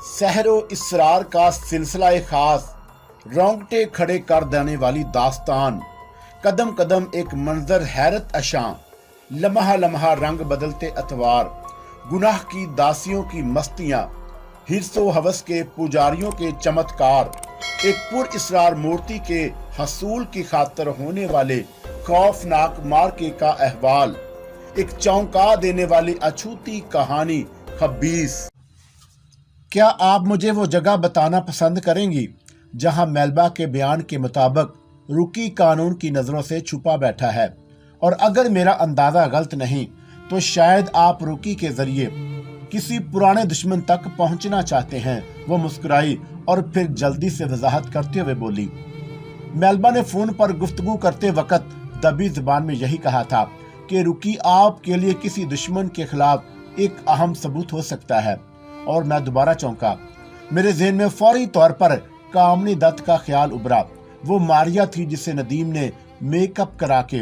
सहर व इसरार का सिलसिला खास, रोंगटे खड़े कर देने वाली दास्तान, कदम कदम एक मंजर हैरत अशां, लम्हा लम्हा रंग बदलते अतवार, गुनाह की दासियों की मस्तियां, हिर्सो हवस के पुजारियों के चमत्कार, एक पुर इसरार मूर्ति के हसूल की खातर होने वाले खौफनाक मार्के का अहवाल, एक चौंका देने वाली अछूती कहानी खबीस। क्या आप मुझे वो जगह बताना पसंद करेंगी जहां मेलबा के बयान के मुताबिक रुकी कानून की नजरों से छुपा बैठा है? और अगर मेरा अंदाजा गलत नहीं तो शायद आप रुकी के जरिए किसी पुराने दुश्मन तक पहुंचना चाहते हैं। वो मुस्कुराई और फिर जल्दी से वजाहत करते हुए बोली। मेलबा ने फोन पर गुफ्तगू करते वक्त दबी जुबान में यही कहा था कि रुकी आपके लिए किसी दुश्मन के खिलाफ एक अहम सबूत हो सकता है। और मैं दोबारा चौंका। मेरे ज़हन में फौरी तौर पर कामनी दत्त का ख्याल उभरा। वो मारिया थी जिसे नदीम ने मेकअप करा के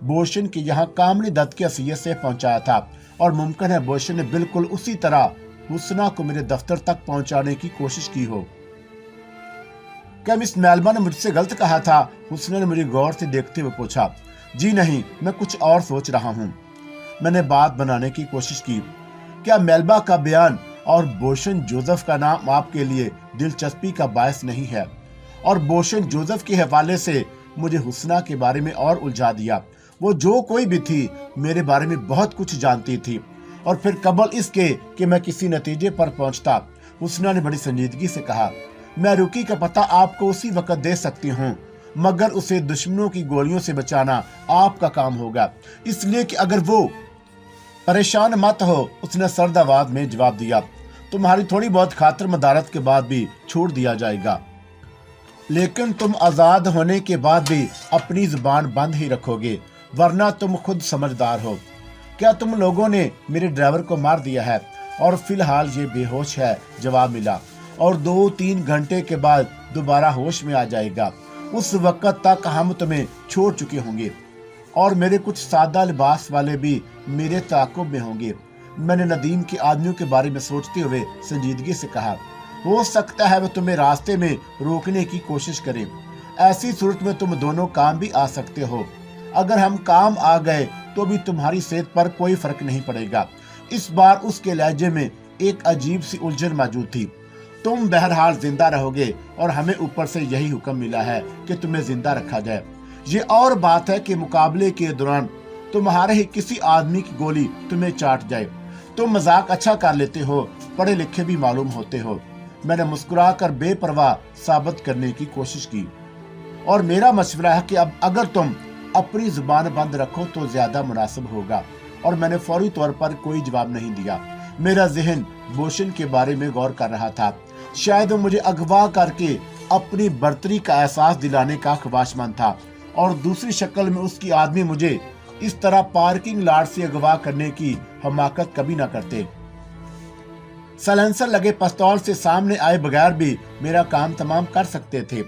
बोशन के यहाँ कामनी दत्त के असियत से पहुंचाया था, और मुमकिन है बोशन ने बिल्कुल उसी तरह हुस्ना को मेरे दफ्तर तक पहुंचाने की कोशिश की हो। क्या मिस मेलबा ने मुझसे गलत कहा था? हुस्ना ने मुझे गौर से देखते हुए पूछा। जी नहीं, मैं कुछ और सोच रहा हूँ। मैंने बात बनाने की कोशिश की। क्या मेलबा का बयान और बोशन जोसेफ का नाम आपके लिए दिलचस्पी का बायस नहीं है? और बोशन जोसेफ के हवाले से मुझे हुस्ना के बारे में और उलझा दिया। वो जो कोई भी थी मेरे बारे में बहुत कुछ जानती थी, और फिर कबल इसके कि मैं किसी नतीजे पर पहुंचता, हुस्ना ने बड़ी संजीदगी से कहा, मैं रुकी का पता आपको उसी वक्त दे सकती हूँ, मगर उसे दुश्मनों की गोलियों से बचाना आपका काम होगा, इसलिए कि अगर वो परेशान मत हो। उसने सर्द आवाज में जवाब दिया, तुम्हारी थोड़ी बहुत खातिर मदारत के बाद भी छोड़ दिया जाएगा, लेकिन तुम आजाद होने के बाद भी अपनी जुबान बंद ही रखोगे, वरना तुम खुद समझदार हो। क्या तुम लोगों ने मेरे ड्राइवर को मार दिया है? और फिलहाल ये बेहोश है, जवाब मिला, और 2-3 घंटे के बाद दोबारा होश में आ जाएगा। उस वक्त तक हम तुम्हें छोड़ चुके होंगे, और मेरे कुछ सादा लिबास वाले भी मेरे ताक़ुब में होंगे। मैंने नदीम के आदमियों के बारे में सोचते हुए संजीदगी से कहा, हो सकता है वो तुम्हें रास्ते में रोकने की कोशिश करें। ऐसी सूरत में तुम दोनों काम भी आ सकते हो। अगर हम काम आ गए तो भी तुम्हारी सेहत पर कोई फर्क नहीं पड़ेगा। इस बार उसके लहजे में एक अजीब सी उलझन मौजूद थी। तुम बहरहाल जिंदा रहोगे, और हमें ऊपर से यही हुक्म मिला है कि तुम्हें जिंदा रखा जाए। ये और बात है कि मुकाबले के दौरान तुम्हारे ही किसी आदमी की गोली तुम्हें चाट जाए। तुम मजाक अच्छा कर लेते हो, पढ़े लिखे भी मालूम होते हो। मैंने मुस्कुरा कर बेपरवाह साबित करने की कोशिश की, और मेरा मशवरा है कि अब अगर तुम अपनी जुबान बंद रखो तो ज्यादा मुनासिब होगा। और मैंने फौरी तौर पर कोई जवाब नहीं दिया। मेरा जहन बोशन के बारे में गौर कर रहा था। शायद वो मुझे अगवा करके अपनी बर्तरी का एहसास दिलाने का ख्वाहिशमंद था, और दूसरी शक्ल में उसकी आदमी मुझे इस तरह पार्किंग लॉट से अगवा करने की हमाकत कभी ना करते। साइलेंसर लगे पिस्तौल से सामने आए बगैर भी मेरा काम तमाम कर सकते थे।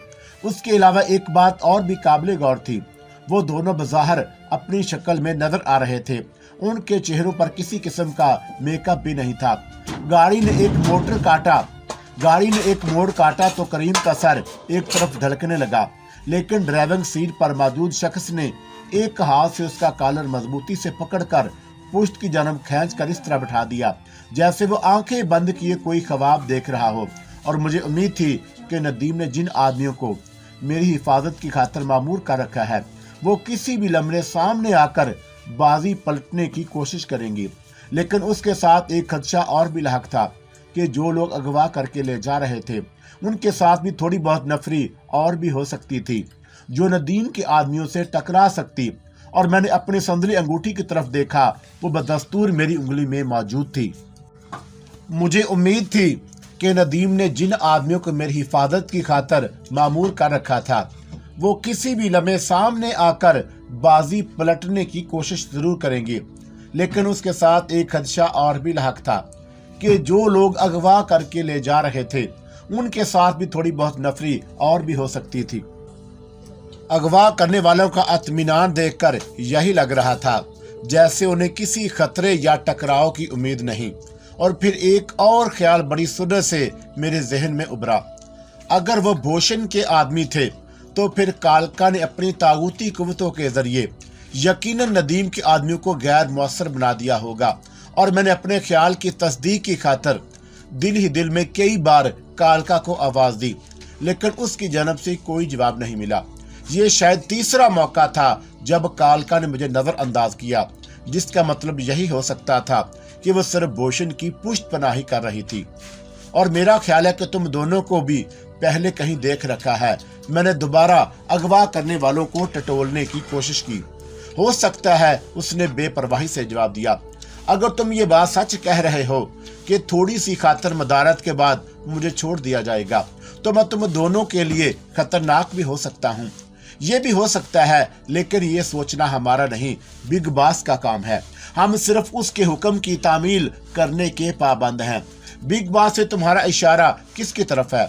उसके अलावा एक बात और भी काबिले गौर थी। वो दोनों बज़ाहिर अपनी शक्ल में नजर आ रहे थे। उनके चेहरों पर किसी किस्म का मेकअप भी नहीं था। गाड़ी ने एक मोड़ काटा तो करीम का सर एक तरफ ढलकने लगा, लेकिन ड्राइविंग सीट पर मौजूद शख्स ने एक हाथ से उसका कॉलर मजबूती से पकड़कर पुश्त की जानब खींचकर इस तरह बिठा दिया जैसे वो आंखें बंद किए कोई ख्वाब देख रहा हो। और मुझे उम्मीद थी कि नदीम ने जिन आदमियों को मेरी हिफाजत की खातिर मामूर कर रखा है, वो किसी भी लम्हे सामने आकर बाजी पलटने की कोशिश करेंगी। लेकिन उसके साथ एक खदशा और भी लाहक था कि जो लोग अगवा करके ले जा रहे थे उनके साथ भी थोड़ी बहुत नफरी और भी हो सकती थी, जो नदीम के आदमियों से टकरा सकती। और मैंने अपनी संदली अंगूठी की तरफ देखा, वो बदस्तूर मेरी उंगली में मौजूद थी। मुझे उम्मीद थी कि नदीम ने जिन आदमियों को मेरी हिफाजत की खातिर मामूर कर रखा था, वो किसी भी लम्हे सामने आकर बाजी पलटने की कोशिश जरूर करेंगे। लेकिन उसके साथ एक खदशा और भी लाहक था कि जो लोग अगवा करके ले जा रहे थे उनके साथ भी थोड़ी बहुत नफरी और भी हो सकती थी। अगवा करने वालों का इत्मीनान देखकर यही लग रहा था जैसे उन्हें किसी खतरे या टकराव की उम्मीद नहीं, اور پھر ایک اور خیال بڑی سرعت سے میرے ذہن میں ابھرا۔ اگر وہ بھوشن کے آدمی تھے تو پھر کالکا نے اپنی طاغوتی قوتوں کے ذریعے یقیناً ندیم کے آدمیوں کو غیر مؤثر بنا دیا ہوگا، اور میں نے اپنے خیال کی تصدیق کی خاطر دل ہی دل میں کئی بار کالکا کو آواز دی، لیکن اس کی جانب سے کوئی جواب نہیں ملا۔ یہ شاید تیسرا موقع تھا جب کالکا نے مجھے نظر انداز کیا، جس کا مطلب یہی ہو سکتا تھا کہ وہ صرف بھوشن کی پشت پناہی کر رہی تھی، اور میرا خیال ہے کہ تم دونوں کو بھی پہلے کہیں دیکھ رکھا ہے۔ میں نے دوبارہ اغوا کرنے والوں کو ٹٹولنے کی کوشش کی۔ ہو سکتا ہے، اس نے بے پرواہی سے جواب دیا، اگر تم یہ بات سچ کہہ رہے ہو کہ تھوڑی سی خاطر مدارت کے بعد مجھے چھوڑ دیا جائے گا، تو میں تم دونوں کے لیے خطرناک بھی ہو سکتا ہوں۔ یہ بھی ہو سکتا ہے، لیکن یہ سوچنا ہمارا نہیں، بگ باس کا کام ہے۔ ہم صرف اس کے حکم کی تعمیل کرنے کے پابند ہیں۔ بگ باس سے تمہارا اشارہ کس کی طرف ہے؟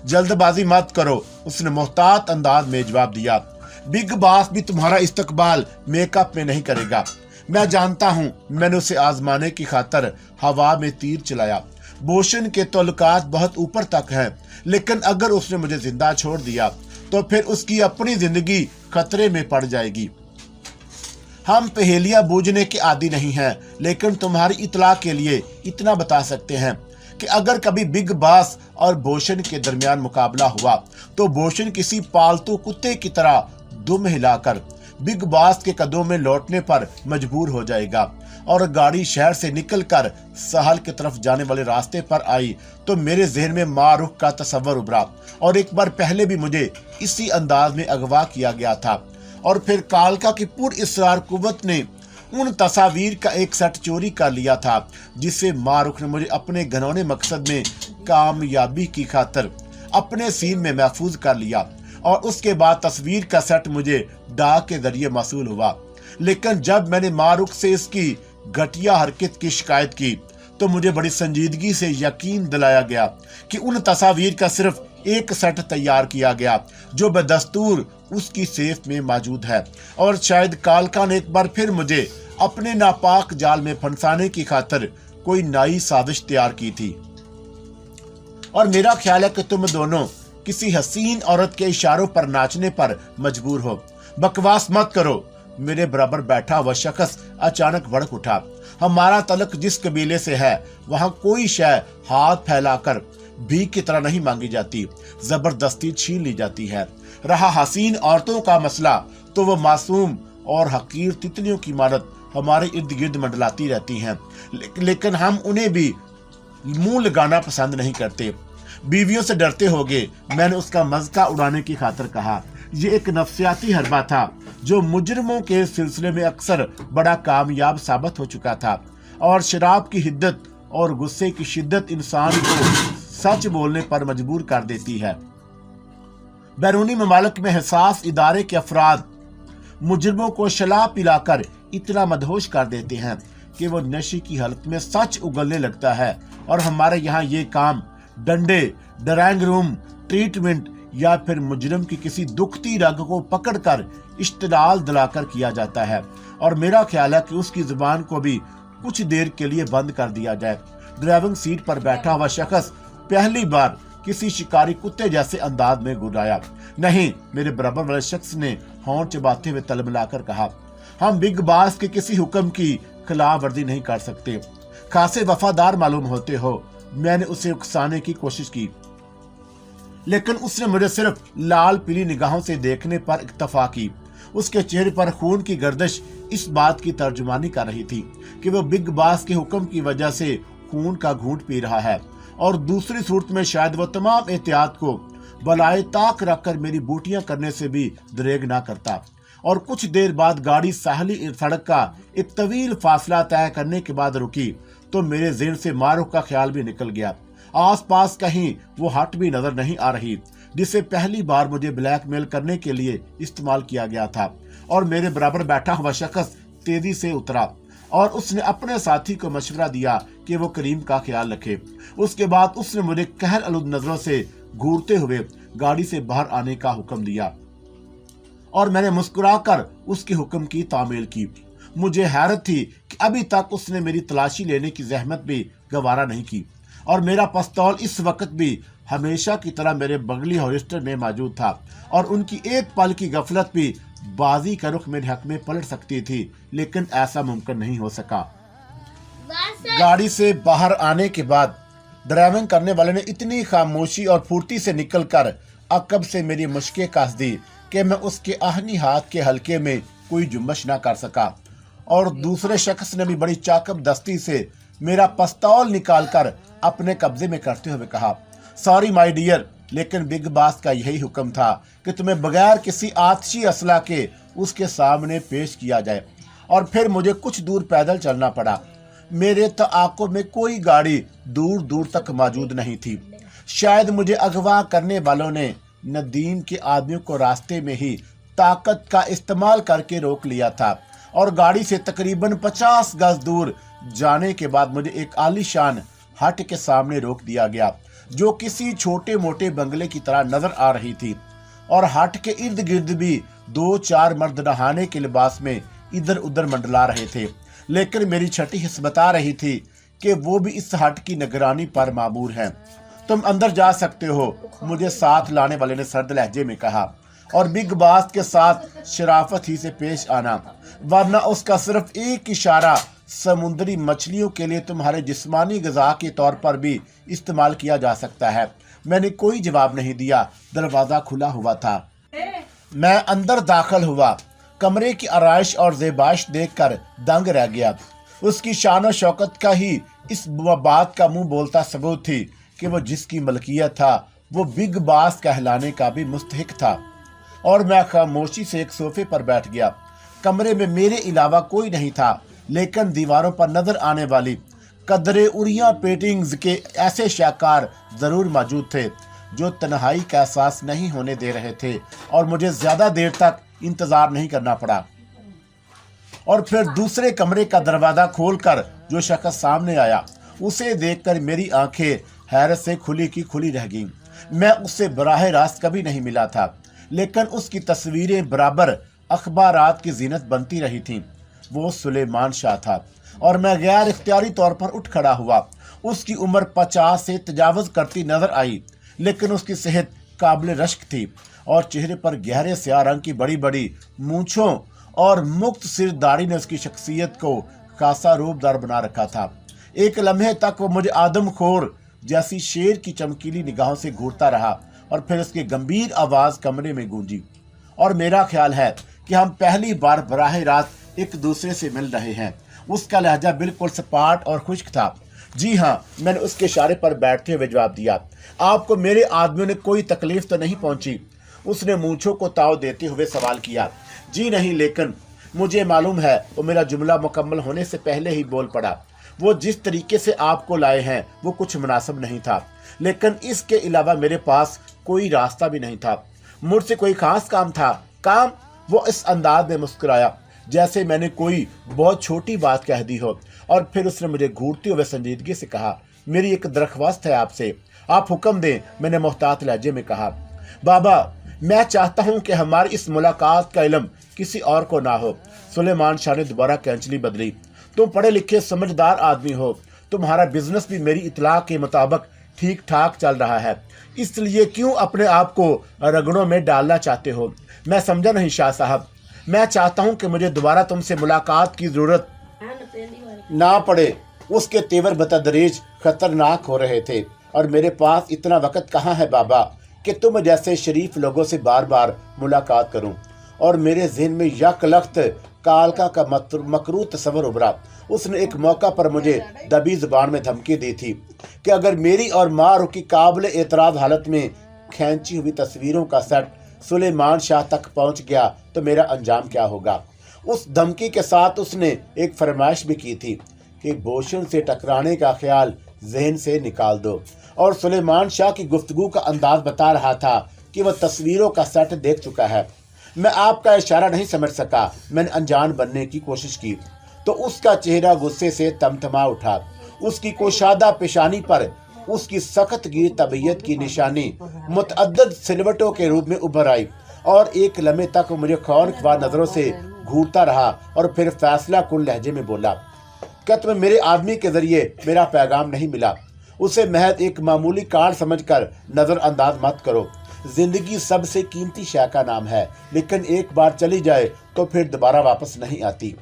جلد بازی مت کرو، اس نے محتاط انداز میں جواب دیا۔ بگ باس بھی تمہارا استقبال میک اپ میں نہیں کرے گا۔ میں جانتا ہوں، میں نے اسے آزمانے کی خاطر ہوا میں تیر چلایا۔ بھوشن کے تعلقات بہت اوپر تک ہیں، لیکن اگر اس نے مجھے زندہ چھوڑ دیا تو پھر اس کی اپنی زندگی خطرے میں پڑ جائے گی۔ ہم پہیلیاں بوجھنے کے عادی نہیں ہیں، لیکن تمہاری اطلاع کے لیے اتنا بتا سکتے ہیں کہ اگر کبھی بگ باس اور بھوشن کے درمیان مقابلہ ہوا تو بھوشن کسی پالتو کتے کی طرح دم ہلا کر بگ باس کے قدموں میں لوٹنے پر مجبور ہو جائے گا، اور گاڑی شہر سے نکل کر ساحل کی طرف جانے والے راستے پر آئی تو میرے ذہن میں ماں رخ کا تصور ابھرا، اور ایک بار پہلے بھی مجھے اسی انداز میں اغوا کیا گیا تھا، اور پھر کالکا کی پر اصرار قوت نے ان تصاویر کا ایک سیٹ چوری کر لیا تھا جسے ماں رخ نے مجھے اپنے گھنونے مقصد میں کامیابی کی خاطر اپنے سین میں محفوظ کر لیا، اور اس کے بعد تصویر کا سیٹ مجھے ڈاک کے ذریعے موصول ہوا۔ لیکن جب میں نے ماں رخ سے اس کی گھٹیا حرکت کی شکایت کی تو مجھے بڑی سنجیدگی سے یقین دلایا گیا کہ ان تصاویر کا صرف ایک سیٹ تیار کیا گیا جو بدستور اس کی سیف میں موجود ہے، اور شاید کالکا نے ایک بار پھر مجھے اپنے ناپاک جال میں پھنسانے کی خاطر کوئی نئی سازش تیار کی تھی، اور میرا خیال ہے کہ تم دونوں کسی حسین عورت کے اشاروں پر ناچنے پر مجبور ہو۔ بکواس مت کرو، میرے برابر بیٹھا وہ شخص اچانک بھڑک اٹھا۔ ہمارا تعلق جس قبیلے سے ہے وہاں کوئی شے ہاتھ پھیلا کر بھیک کی طرح نہیں مانگی جاتی، زبردستی چھین لی جاتی ہے۔ رہا حسین عورتوں کا مسئلہ تو وہ معصوم اور حقیر تتلیوں کی مانند ہمارے ارد گرد منڈلاتی رہتی ہیں، لیکن ہم انہیں بھی منہ لگانا پسند نہیں کرتے۔ بیویوں سے ڈرتے ہوگے، میں نے اس کا مذاق اڑانے کی خاطر کہا۔ یہ ایک نفسیاتی حربہ تھا جو مجرموں کے سلسلے میں اکثر بڑا کامیاب ثابت ہو چکا تھا، اور شراب کی حدت اور غصے کی شدت انسان کو سچ بولنے پر مجبور کر دیتی ہے۔ بیرونی ممالک میں حساس ادارے کے افراد مجرموں کو شلا پلا کر اتنا مدہوش کر دیتے ہیں کہ وہ نشے کی حالت میں سچ اگلنے لگتا ہے، اور ہمارے یہاں یہ کام ڈنڈے، ڈرائنگ روم ٹریٹمنٹ یا پھر مجرم کی کسی دکھتی رگ کو پکڑ کر اشتعال دلا کر کیا جاتا ہے، اور میرا خیال ہے کہ اس کی زبان کو بھی کچھ دیر کے لیے بند کر دیا جائے۔ ڈرائیونگ سیٹ پر بیٹھا ہوا شخص پہلی بار کسی شکاری کتے جیسے انداز میں گرایا۔ نہیں، میرے برابر والے شخص نے ہونٹ چباتے ہوئے تلملا کر کہا، ہم بگ باس کے کسی حکم کی خلاف ورزی نہیں کر سکتے۔ خاصے وفادار معلوم ہوتے ہو۔ میں نے اسے اکسانے کی کوشش کی، لیکن اس نے مجھے صرف لال پیلی نگاہوں سے دیکھنے پر اکتفا کی۔ اس کے چہرے پر خون کی گردش اس بات کی ترجمانی کر رہی تھی کہ وہ بگ باس کے حکم کی وجہ سے خون کا گھونٹ پی رہا ہے، اور دوسری صورت میں شاید وہ تمام احتیاط کو بالائے طاق رکھ کر میری بوٹیاں کرنے سے بھی دریغ نہ کرتا۔ اور کچھ دیر بعد گاڑی ساحلی سڑک کا ایک طویل فاصلہ طے کرنے کے بعد رکی تو میرے ذہن سے ماں رخ کا خیال بھی نکل گیا۔ آس پاس کہیں وہ ہٹ بھی نظر نہیں آ رہی جسے پہلی بار مجھے بلیک میل کرنے کے لیے استعمال کیا گیا تھا، اور میرے برابر بیٹھا ہوا شخص تیزی سے اترا، اور اس نے اپنے ساتھی کو مشورہ دیا کہ وہ کریم کا خیال رکھے۔ اس کے بعد اس نے مجھے قہر آلود نظروں سے گھورتے ہوئے گاڑی سے باہر آنے کا حکم دیا، اور میں نے مسکرا کر اس کے حکم کی تعمیل کی۔ مجھے حیرت تھی کہ ابھی تک اس نے میری تلاشی لینے کی زحمت بھی गवारा नहीं की, और मेरा पिस्तौल इस वक्त भी हमेशा की तरह मेरे बगली हॉलिस्टर में मौजूद था, और उनकी एक पल की गफलत भी बाजी का रुख मेरे हक में पलट सकती थी, लेकिन ऐसा मुमकिन नहीं हो सका। गाड़ी से बाहर आने के बाद ड्राइविंग करने वाले ने इतनी खामोशी और फुर्ती से निकलकर अकब से मेरी मुश्कें कस दी कि मैं उसके आहनी हाथ के हल्के में कोई जुम्बश ना कर सका, और दूसरे शख्स ने भी बड़ी चाकब दस्ती से मेरा पिस्तौल निकालकर अपने कब्जे में करते हुए कहा, सॉरी माय डियर, लेकिन बिग बॉस का यही हुक्म था कि तुम्हें बगैर किसी आतिशी असला के उसके सामने पेश किया जाए। और फिर मुझे कुछ दूर पैदल चलना पड़ा। मेरे तआक़ुब में कोई गाड़ी दूर दूर तक मौजूद नहीं थी। शायद मुझे अगवा करने वालों ने नदीम के आदमियों को रास्ते में ही ताकत का इस्तेमाल करके रोक लिया था, और गाड़ी से तकरीबन 50 गज दूर जाने के बाद मुझे एक आलीशान हट के सामने रोक दिया गया, जो किसी छोटे मोटे बंगले की तरह नजर आ रही थी, और हट के इर्द गिर्द भी 2-4 मर्द नहाने के लिबास में इधर उधर मंडला रहे थे। लेकिन मेरी छठी हिस्स बता रही थी कि वो भी इस हट की निगरानी पर मामूर हैं। तुम अंदर जा सकते हो, मुझे साथ लाने वाले ने सर्द लहजे में कहा, और बिग बॉस के साथ शराफत ही से पेश आना, वरना उसका सिर्फ एक इशारा समुद्री मछलियों के लिए तुम्हारे जिस्मानी ग़िज़ा के तौर पर भी इस्तेमाल किया जा सकता है। मैंने कोई जवाब नहीं दिया। दरवाज़ा खुला हुआ था। मैं अंदर दाखिल हुआ। कमरे की आराइश और ज़ेबाश देखकर दंग रह गया। उसकी शान और शौकत का ही इस बात का मुंह बोलता सबूत थी कि वो जिसकी मलकियत था वो बिग बॉस कहलाने का भी मुस्तहिक था। और मैं खामोशी से एक सोफे पर बैठ गया। कमरे में मेरे अलावा कोई नहीं था, लेकिन दीवारों पर नजर आने वाली कदरे उरिया पेंटिंग्स के ऐसे शाहकार जरूर मौजूद थे जो तन्हाई का एहसास नहीं होने दे रहे थे, और मुझे ज्यादा देर तक इंतजार नहीं करना पड़ा। और फिर दूसरे कमरे का दरवाजा खोलकर जो शख्स सामने आया, उसे देखकर मेरी आंखें हैरत से खुली की खुली रह गईं। मैं उससे बराह रास्त कभी नहीं मिला था, लेकिन उसकी तस्वीरें बराबर अखबारात की जीनत बनती रही थीं। वो सुलेमान शाह था, और मैं गैर इख्तियारी तौर पर उठ खड़ा हुआ। उसकी उम्र 50 से तजावुज करती नजर आई, लेकिन उसकी सेहत काबिल रश्क थी, और चेहरे पर गहरे स्याह रंग की बड़ी बड़ी मूंछों और मुक्त सिर दाढ़ी ने उसकी शख्सियत को खासा रूपदार बना रखा था। एक लम्हे तक वो मुझे आदमखोर जैसी शेर की चमकीली निगाहों से घूरता रहा, और फिर उसकी गंभीर आवाज कमरे में गूंजी। और मेरा ख्याल है कि हम पहली बार बराह रास्त एक दूसरे से मिल रहे हैं। उसका लहजा बिल्कुल सपाट और खुश्क था। जी हाँ, मैंने उसके इशारे पर बैठते हुए जवाब दिया। आपको मेरे आदमियों ने कोई तकलीफ तो नहीं पहुंची? उसने मूंछों को ताव देते हुए सवाल किया। जी नहीं, लेकिन मुझे मालूम है। वो मेरा जुमला मुकम्मल होने से पहले ही बोल पड़ा। वो जिस तरीके से आपको लाए हैं वो कुछ मुनासिब नहीं था, लेकिन इसके अलावा मेरे पास कोई रास्ता भी नहीं था। मुझसे कोई खास काम था। काम? वो इस अंदाज में मुस्कुराया जैसे मैंने कोई बहुत छोटी बात कह दी हो, और फिर उसने मुझे घूरते हुए संजीदगी से कहा, मेरी एक दरख्वास्त है आपसे। आप हुक्म दें, मैंने मोहतात लहजे में कहा। बाबा, मैं चाहता हूं कि हमारी इस मुलाकात का इल्म किसी और को ना हो। सुलेमान शाह ने दोबारा कैंचली बदली। तुम पढ़े लिखे समझदार आदमी हो। तुम्हारा बिजनेस भी मेरी इतला के मुताबिक ठीक ठाक चल रहा है, इसलिए क्यों अपने आप को रगड़ों में डालना चाहते हो? मैं समझा नहीं शाह साहब। मैं चाहता हूं कि मुझे दोबारा तुमसे मुलाकात की जरूरत ना पड़े। उसके तेवर बतदरीज खतरनाक हो रहे थे, और मेरे पास इतना वक्त कहाँ है बाबा कि तुम जैसे शरीफ लोगों से बार बार मुलाकात करूं। और मेरे ज़हन में यकलख्त कालका का मकरू तस्वर उभरा। उसने एक मौका पर मुझे दबी जुबान में धमकी दी थी कि अगर मेरी और मारू की काबिल एतराज़ हालत में खींची हुई तस्वीरों का सेट सुलेमान शाह तक पहुंच गया तो मेरा अंजाम क्या होगा। उस धमकी के साथ उसने एक फरमाइश भी की थी कि बोशन से टकराने का ख्याल जहन से निकाल दो। और सुलेमान शाह की गुफ्तगू का अंदाज बता रहा था कि वह तस्वीरों का सेट देख चुका है। मैं आपका इशारा नहीं समझ सका। मैंने अनजान बनने की कोशिश की तो उसका चेहरा गुस्से से तमतमा उठा। उसकी कोशादा पेशानी पर उसकी सख्त गिर तबीयत की निशानी मुतअद्दिद सिलवटों के रूप में उभर आई, और एक लम्हे तक मुझे खौफनाक नजरों से घूरता रहा, और फिर फैसला कुल लहजे में बोला, क्या तुम्हें मेरे आदमी के जरिए मेरा पैगाम नहीं मिला? उसे महज एक मामूली कार्ड समझकर नजरअंदाज मत करो। जिंदगी सबसे कीमती शय का नाम है, लेकिन एक बार चली जाए तो फिर दोबारा वापस नहीं आती।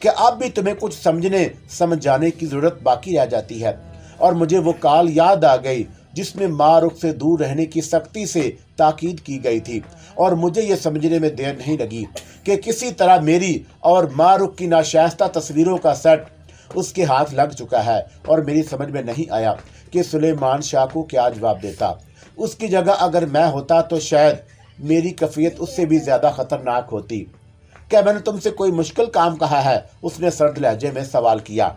क्या अब भी तुम्हें कुछ समझने समझाने की जरूरत बाकी रह जाती है? और मुझे वो काल याद आ गई जिसमें मारुख से दूर रहने की सख्ती से ताकीद की गई थी, और मुझे ये समझने में देर नहीं लगी कि किसी तरह मेरी और मारुख की नाशाइस्ता तस्वीरों का सेट उसके हाथ लग चुका है। और मेरी समझ में नहीं आया कि सुलेमान शाह को क्या जवाब देता। उसकी जगह अगर मैं होता तो शायद मेरी कैफियत उससे भी ज्यादा खतरनाक होती। क्या मैंने तुमसे कोई मुश्किल काम कहा है? उसने सर्द लहजे में सवाल किया।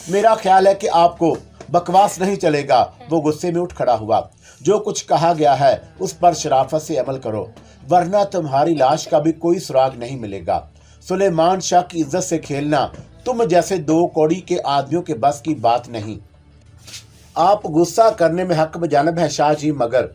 मेरा ख्याल है कि आपको बकवास नहीं चलेगा। वो गुस्से में उठ खड़ा हुआ। जो कुछ कहा गया है उस पर शराफत से अमल करो, वरना तुम्हारी लाश का भी कोई सुराग नहीं मिलेगा। सुलेमान शाह की इज्जत से खेलना तुम जैसे दो कौड़ी के आदमियों के बस की बात नहीं। आप गुस्सा करने में हक बजानब है शाह जी, मगर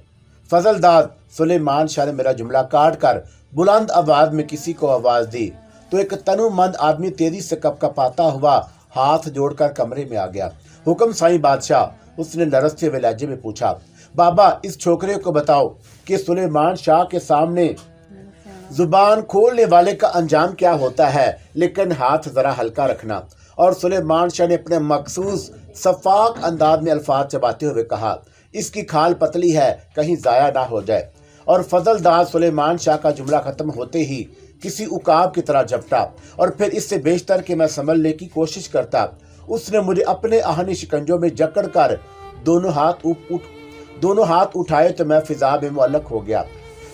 फजलदाद। सुलेमान शाह ने मेरा जुमला काट कर बुलंद आवाज में किसी को आवाज दी तो एक तनुमंद आदमी तेजी से कपकपाता हुआ हाथ जोड़कर कमरे में आ गया। हुक्म साईं बादशाह, उसने लरजते हुए लहजे में पूछा। बाबा, इस छोकरे को बताओ कि सुलेमान शाह के सामने जुबान खोलने वाले का अंजाम क्या होता है, लेकिन हाथ जरा हल्का रखना। और सुलेमान शाह ने अपने मखसूस शफाक अंदाज में अल्फाज चबाते हुए कहा, इसकी खाल पतली है, कहीं जाया ना हो जाए। और फजलदाद सुलेमान शाह का जुमला खत्म होते ही किसी उकाब की तरह झपटा, और फिर इससे बेशतर कि मैं समझने की कोशिश करता, उसने मुझे अपने आहनी शिकंजों में जकड़ कर दोनों हाथ उठाए तो मैं फिजा में मुअल्लक हो गया।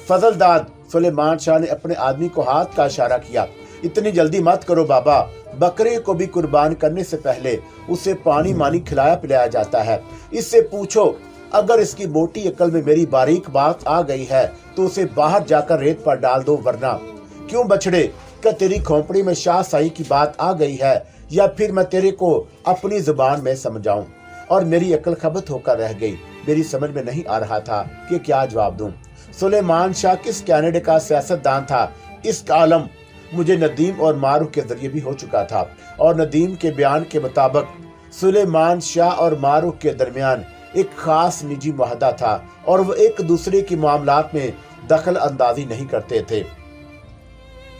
फजलदाद, सुलेमान शाह ने अपने आदमी को हाथ का इशारा किया। इतनी जल्दी मत करो बाबा, बकरे को भी कुर्बान करने से पहले उसे पानी मानी खिलाया पिलाया जाता है। इससे पूछो, अगर इसकी मोटी अकल में मेरी बारीक बात आ गई है तो उसे बाहर जाकर रेत पर डाल दो, वरना क्यों बछड़े, क्या तेरी खोपड़ी में शाह साई की बात आ गई है, या फिर मैं तेरे को अपनी जुबान में समझाऊं? और मेरी अकल खबत होकर रह गई। मेरी समझ में नहीं आ रहा था कि क्या जवाब दूं। सुलेमान शाह किस कैनेडा का सियासतदान था, इसका आलम मुझे नदीम और मारूफ के जरिए भी हो चुका था। और नदीम के बयान के मुताबिक सुलेमान शाह और मारूफ के दरमियान एक खास निजी मुआहदा था और वो एक दूसरे की मामलात में दखल अंदाजी नहीं करते थे।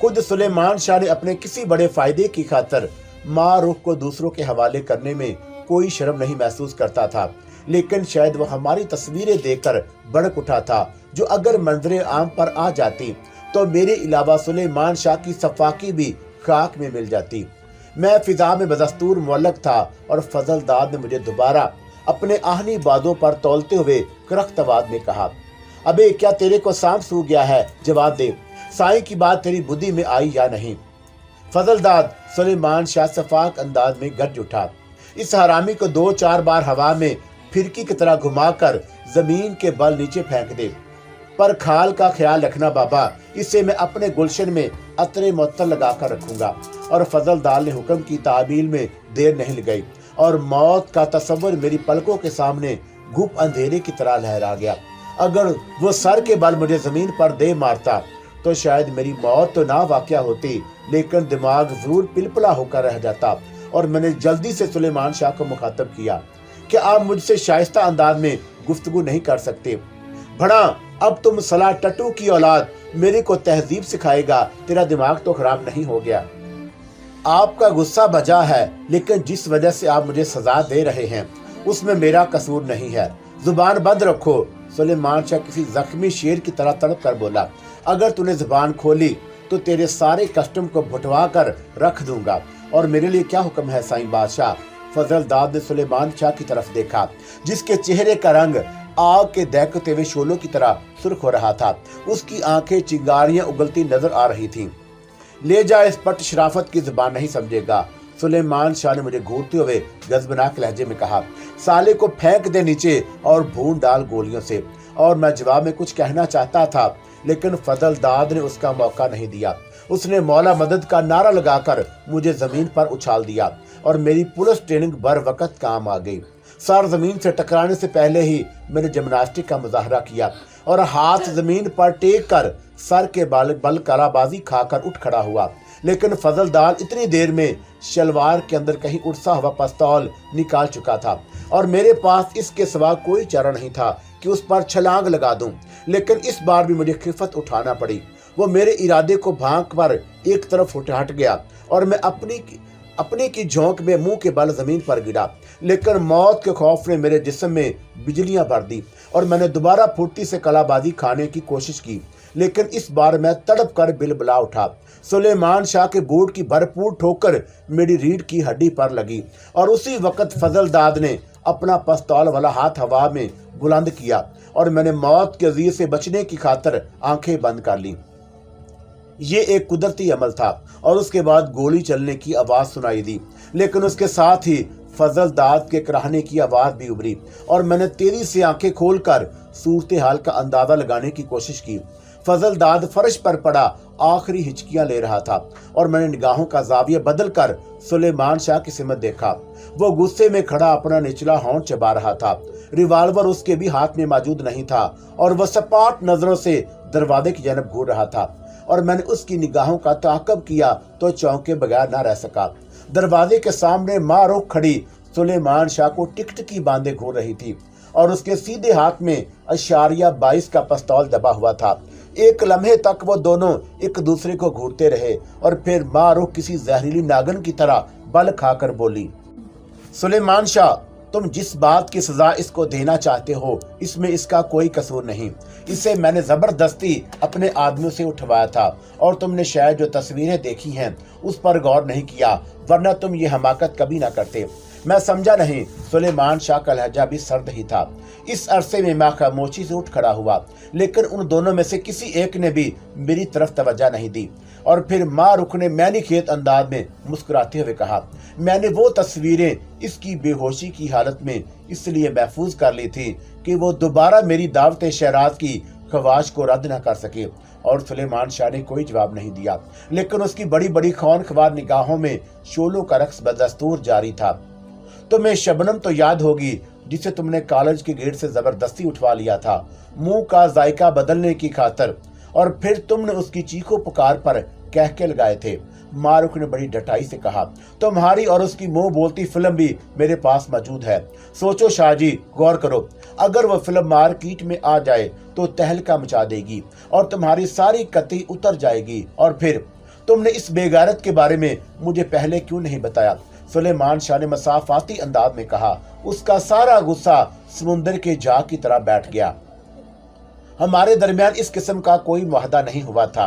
खुद सुलेमान शाह ने अपने किसी बड़े फायदे की खातिर मारूफ को दूसरों के हवाले करने में कोई शर्म नहीं महसूस करता था, लेकिन शायद वो हमारी तस्वीरें देखकर भड़क उठा था, जो अगर मंजरे आम पर आ जाती तो मेरे अलावा सुलेमान शाह की सफाकी भी खाक में मिल जाती। मैं फिजा में बदस्तूर मुअल्लक था और फजलदाद ने मुझे दोबारा अपने आहनी बातों पर तौलते हुए करख्त आवाज में कहा, अबे क्या तेरे को सांप सूख गया है? जवाब दे, साईं की बात तेरी बुद्धि में आई या नहीं? फजलदाद, सुलेमान शाह सफाक अंदाज में गरज उठा। इस हरामी को 2-4 बार हवा में फिरकी की तरह घुमाकर जमीन के बल नीचे फेंक दे, पर खाल का ख्याल रखना बाबा, इसे मैं अपने गुलशन में अतरे मुअत्तर लगाकर रखूंगा। और फजलदार ने हुक्म की ताबील में देर नहीं लगाई और मौत का तस्वर मेरी पलकों के सामने घुप अंधेरे की तरह लहरा गया। अगर वो सर के बल मुझे जमीन पर दे मारता तो शायद मेरी मौत तो ना वाक़या होती, लेकिन दिमाग जरूर पिलपला होकर रह जाता। और मैंने जल्दी से सुलेमान शाह को मुखातब किया कि आप मुझसे शाइस्ता अंदाज में गुफ्तगू नहीं कर सकते। भड़ा, अब तुम सलाह टट्टू की औलाद मेरे को तहजीब सिखाएगा, तेरा दिमाग तो खराब नहीं हो गया? आपका गुस्सा बजा है, लेकिन जिस वजह से आप मुझे सजा दे रहे हैं उसमें मेरा कसूर नहीं है। जुबान बंद रखो। सुलेमान शाह किसी जख्मी शेर की तरह तड़प कर बोला, अगर तूने जुबान खोली तो तेरे सारे कस्टम को भुटवा कर रख दूंगा। और मेरे लिए क्या हुक्म है साईं बादशाह? फजलदाद ने सुलेमान शाह की तरफ देखा, जिसके चेहरे का रंग आग के दहकते हुए शोलों की तरह सुर्ख हो रहा था। उसकी आंखें चिंगारियां उगलती नजर आ रही थीं। ले जा, इस पट शराफत की जुबान नहीं समझेगा। सुलेमान शाह ने मुझे घूरते हुए गजबनाक लहजे में कहा, साले को फेंक दे नीचे और भून डाल गोलियों से। और मैं जवाब में कुछ कहना चाहता था, लेकिन फजलदाद ने उसका मौका नहीं दिया। उसने मौला मदद का नारा लगाकर मुझे जमीन पर उछाल दिया और मेरी पुलिस ट्रेनिंग बर वक्त काम आ गई। सर जमीन से टकराने से पहले ही मैंने जिम्नास्टिक का मुजाहरा किया और हाथ जमीन पर टेक कर सर के बल कलाबाजी खाकर उठ खड़ा हुआ। लेकिन फजल दाद इतनी देर में शलवार के अंदर कहीं उड़सा हुआ पिस्तौल निकाल चुका था और मेरे पास इसके सिवा कोई चारा नहीं था कि उस पर छलांग लगा दूं। लेकिन इस बार भी मुझे खिफत उठाना पड़ी। वो मेरे इरादे को भांक पर एक तरफ हट गया और मैं अपनी की झोंक में मुंह के बल जमीन पर गिरा। लेकिन मौत के खौफ ने मेरे जिस्म में बिजलियां भर दी और मैंने दोबारा फुर्ती से कलाबाजी खाने की कोशिश की। लेकिन इस बार मैं तड़प कर बिलबिला उठा। सुलेमान शाह के बूट की भरपूर ठोकर मेरी रीढ़ की हड्डी पर लगी और उसी वक्त फजल दाद ने अपना पिस्तौल वाला हाथ हवा में बुलंद किया और मैंने मौत के ज़ीर से बचने की खातिर आंखें बंद कर ली। ये एक कुदरती अमल था और उसके बाद गोली चलने की आवाज सुनाई दी। लेकिन उसके साथ ही फजल दाद के कराहने की आवाज भी उभरी और मैंने तेजी से आंखें खोलकर सूरत हाल का अंदाजा लगाने की कोशिश की। फजल दाद फर्श पर पड़ा आखिरी हिचकियां ले रहा था और मैंने निगाहों का जाविया बदल कर सुलेमान शाह की सिमत देखा। वो गुस्से में खड़ा अपना निचला होंठ चबा रहा था। रिवाल्वर उसके भी हाथ में मौजूद नहीं था और वह सपाट नजरों से दरवाजे की जानब घूर रहा था और मैंने उसकी निगाहों का ताक़ब किया तो चौंके बगैर न रह सका। दरवाजे के सामने माँ रुख खड़ी सुलेमान शाह को टिकटिकी बांधे घूर रही थी और उसके सीधे हाथ में #22 का पिस्तौल दबा हुआ था। एक लम्हे तक वो दोनों एक दूसरे को घूरते रहे और फिर माँ रुख किसी जहरीली नागन की तरह बल खाकर बोली, सुलेमान शाह, तुम जिस बात की सजा इसको देना चाहते हो इसमें इसका कोई कसूर नहीं। इसे मैंने जबरदस्ती अपने आदमियों से उठवाया था और तुमने शायद जो तस्वीरें देखी हैं उस पर गौर नहीं किया, वरना तुम ये हमाकत कभी ना करते। मैं समझा नहीं। सुलेमान शाह का लहजा भी सर्द ही था। इस अरसे में मैं खामोशी से उठ खड़ा हुआ, लेकिन उन दोनों में से किसी एक ने भी मेरी तरफ तवज्जो नहीं दी। और फिर माँ रुख ने मैंने खेत अंदाज में मुस्कुराते हुए कहा, मैंने वो तस्वीरें इसकी बेहोशी की हालत में इसलिए महफूज कर ली थी कि वो दोबारा मेरी दावत शहराज की ख्वाहिश को रद्द न कर सके। और सुलेमान शाह ने कोई जवाब नहीं दिया, लेकिन उसकी बड़ी बड़ी खौनख्वार निगाहों में शोलों का रक्स बदस्तूर जारी था। तुम्हें शबनम तो याद होगी जिसे तुमने कॉलेज के गेट से जबरदस्ती उठवा लिया था मुंह का जायका बदलने की खातिर, और फिर तुमने उसकी चीखों पुकार पर कहके लगाए थे। मारुख ने बड़ी डटाई से कहा, तुम्हारी और उसकी मुंह बोलती फिल्म भी मेरे पास मौजूद है। सोचो शाहजी, गौर करो, अगर वह फिल्म मार्केट में आ जाए तो तहलका मचा देगी और तुम्हारी सारी कती उतर जाएगी। और फिर तुमने इस बेगैरत के बारे में मुझे पहले क्यों नहीं बताया? सुलेमान शाह ने मसाफाती अंदाज में कहा। उसका सारा गुस्सा समुंदर के जाग की तरह बैठ गया। हमारे दरमियान इस किस्म का कोई मुआहदा नहीं हुआ था।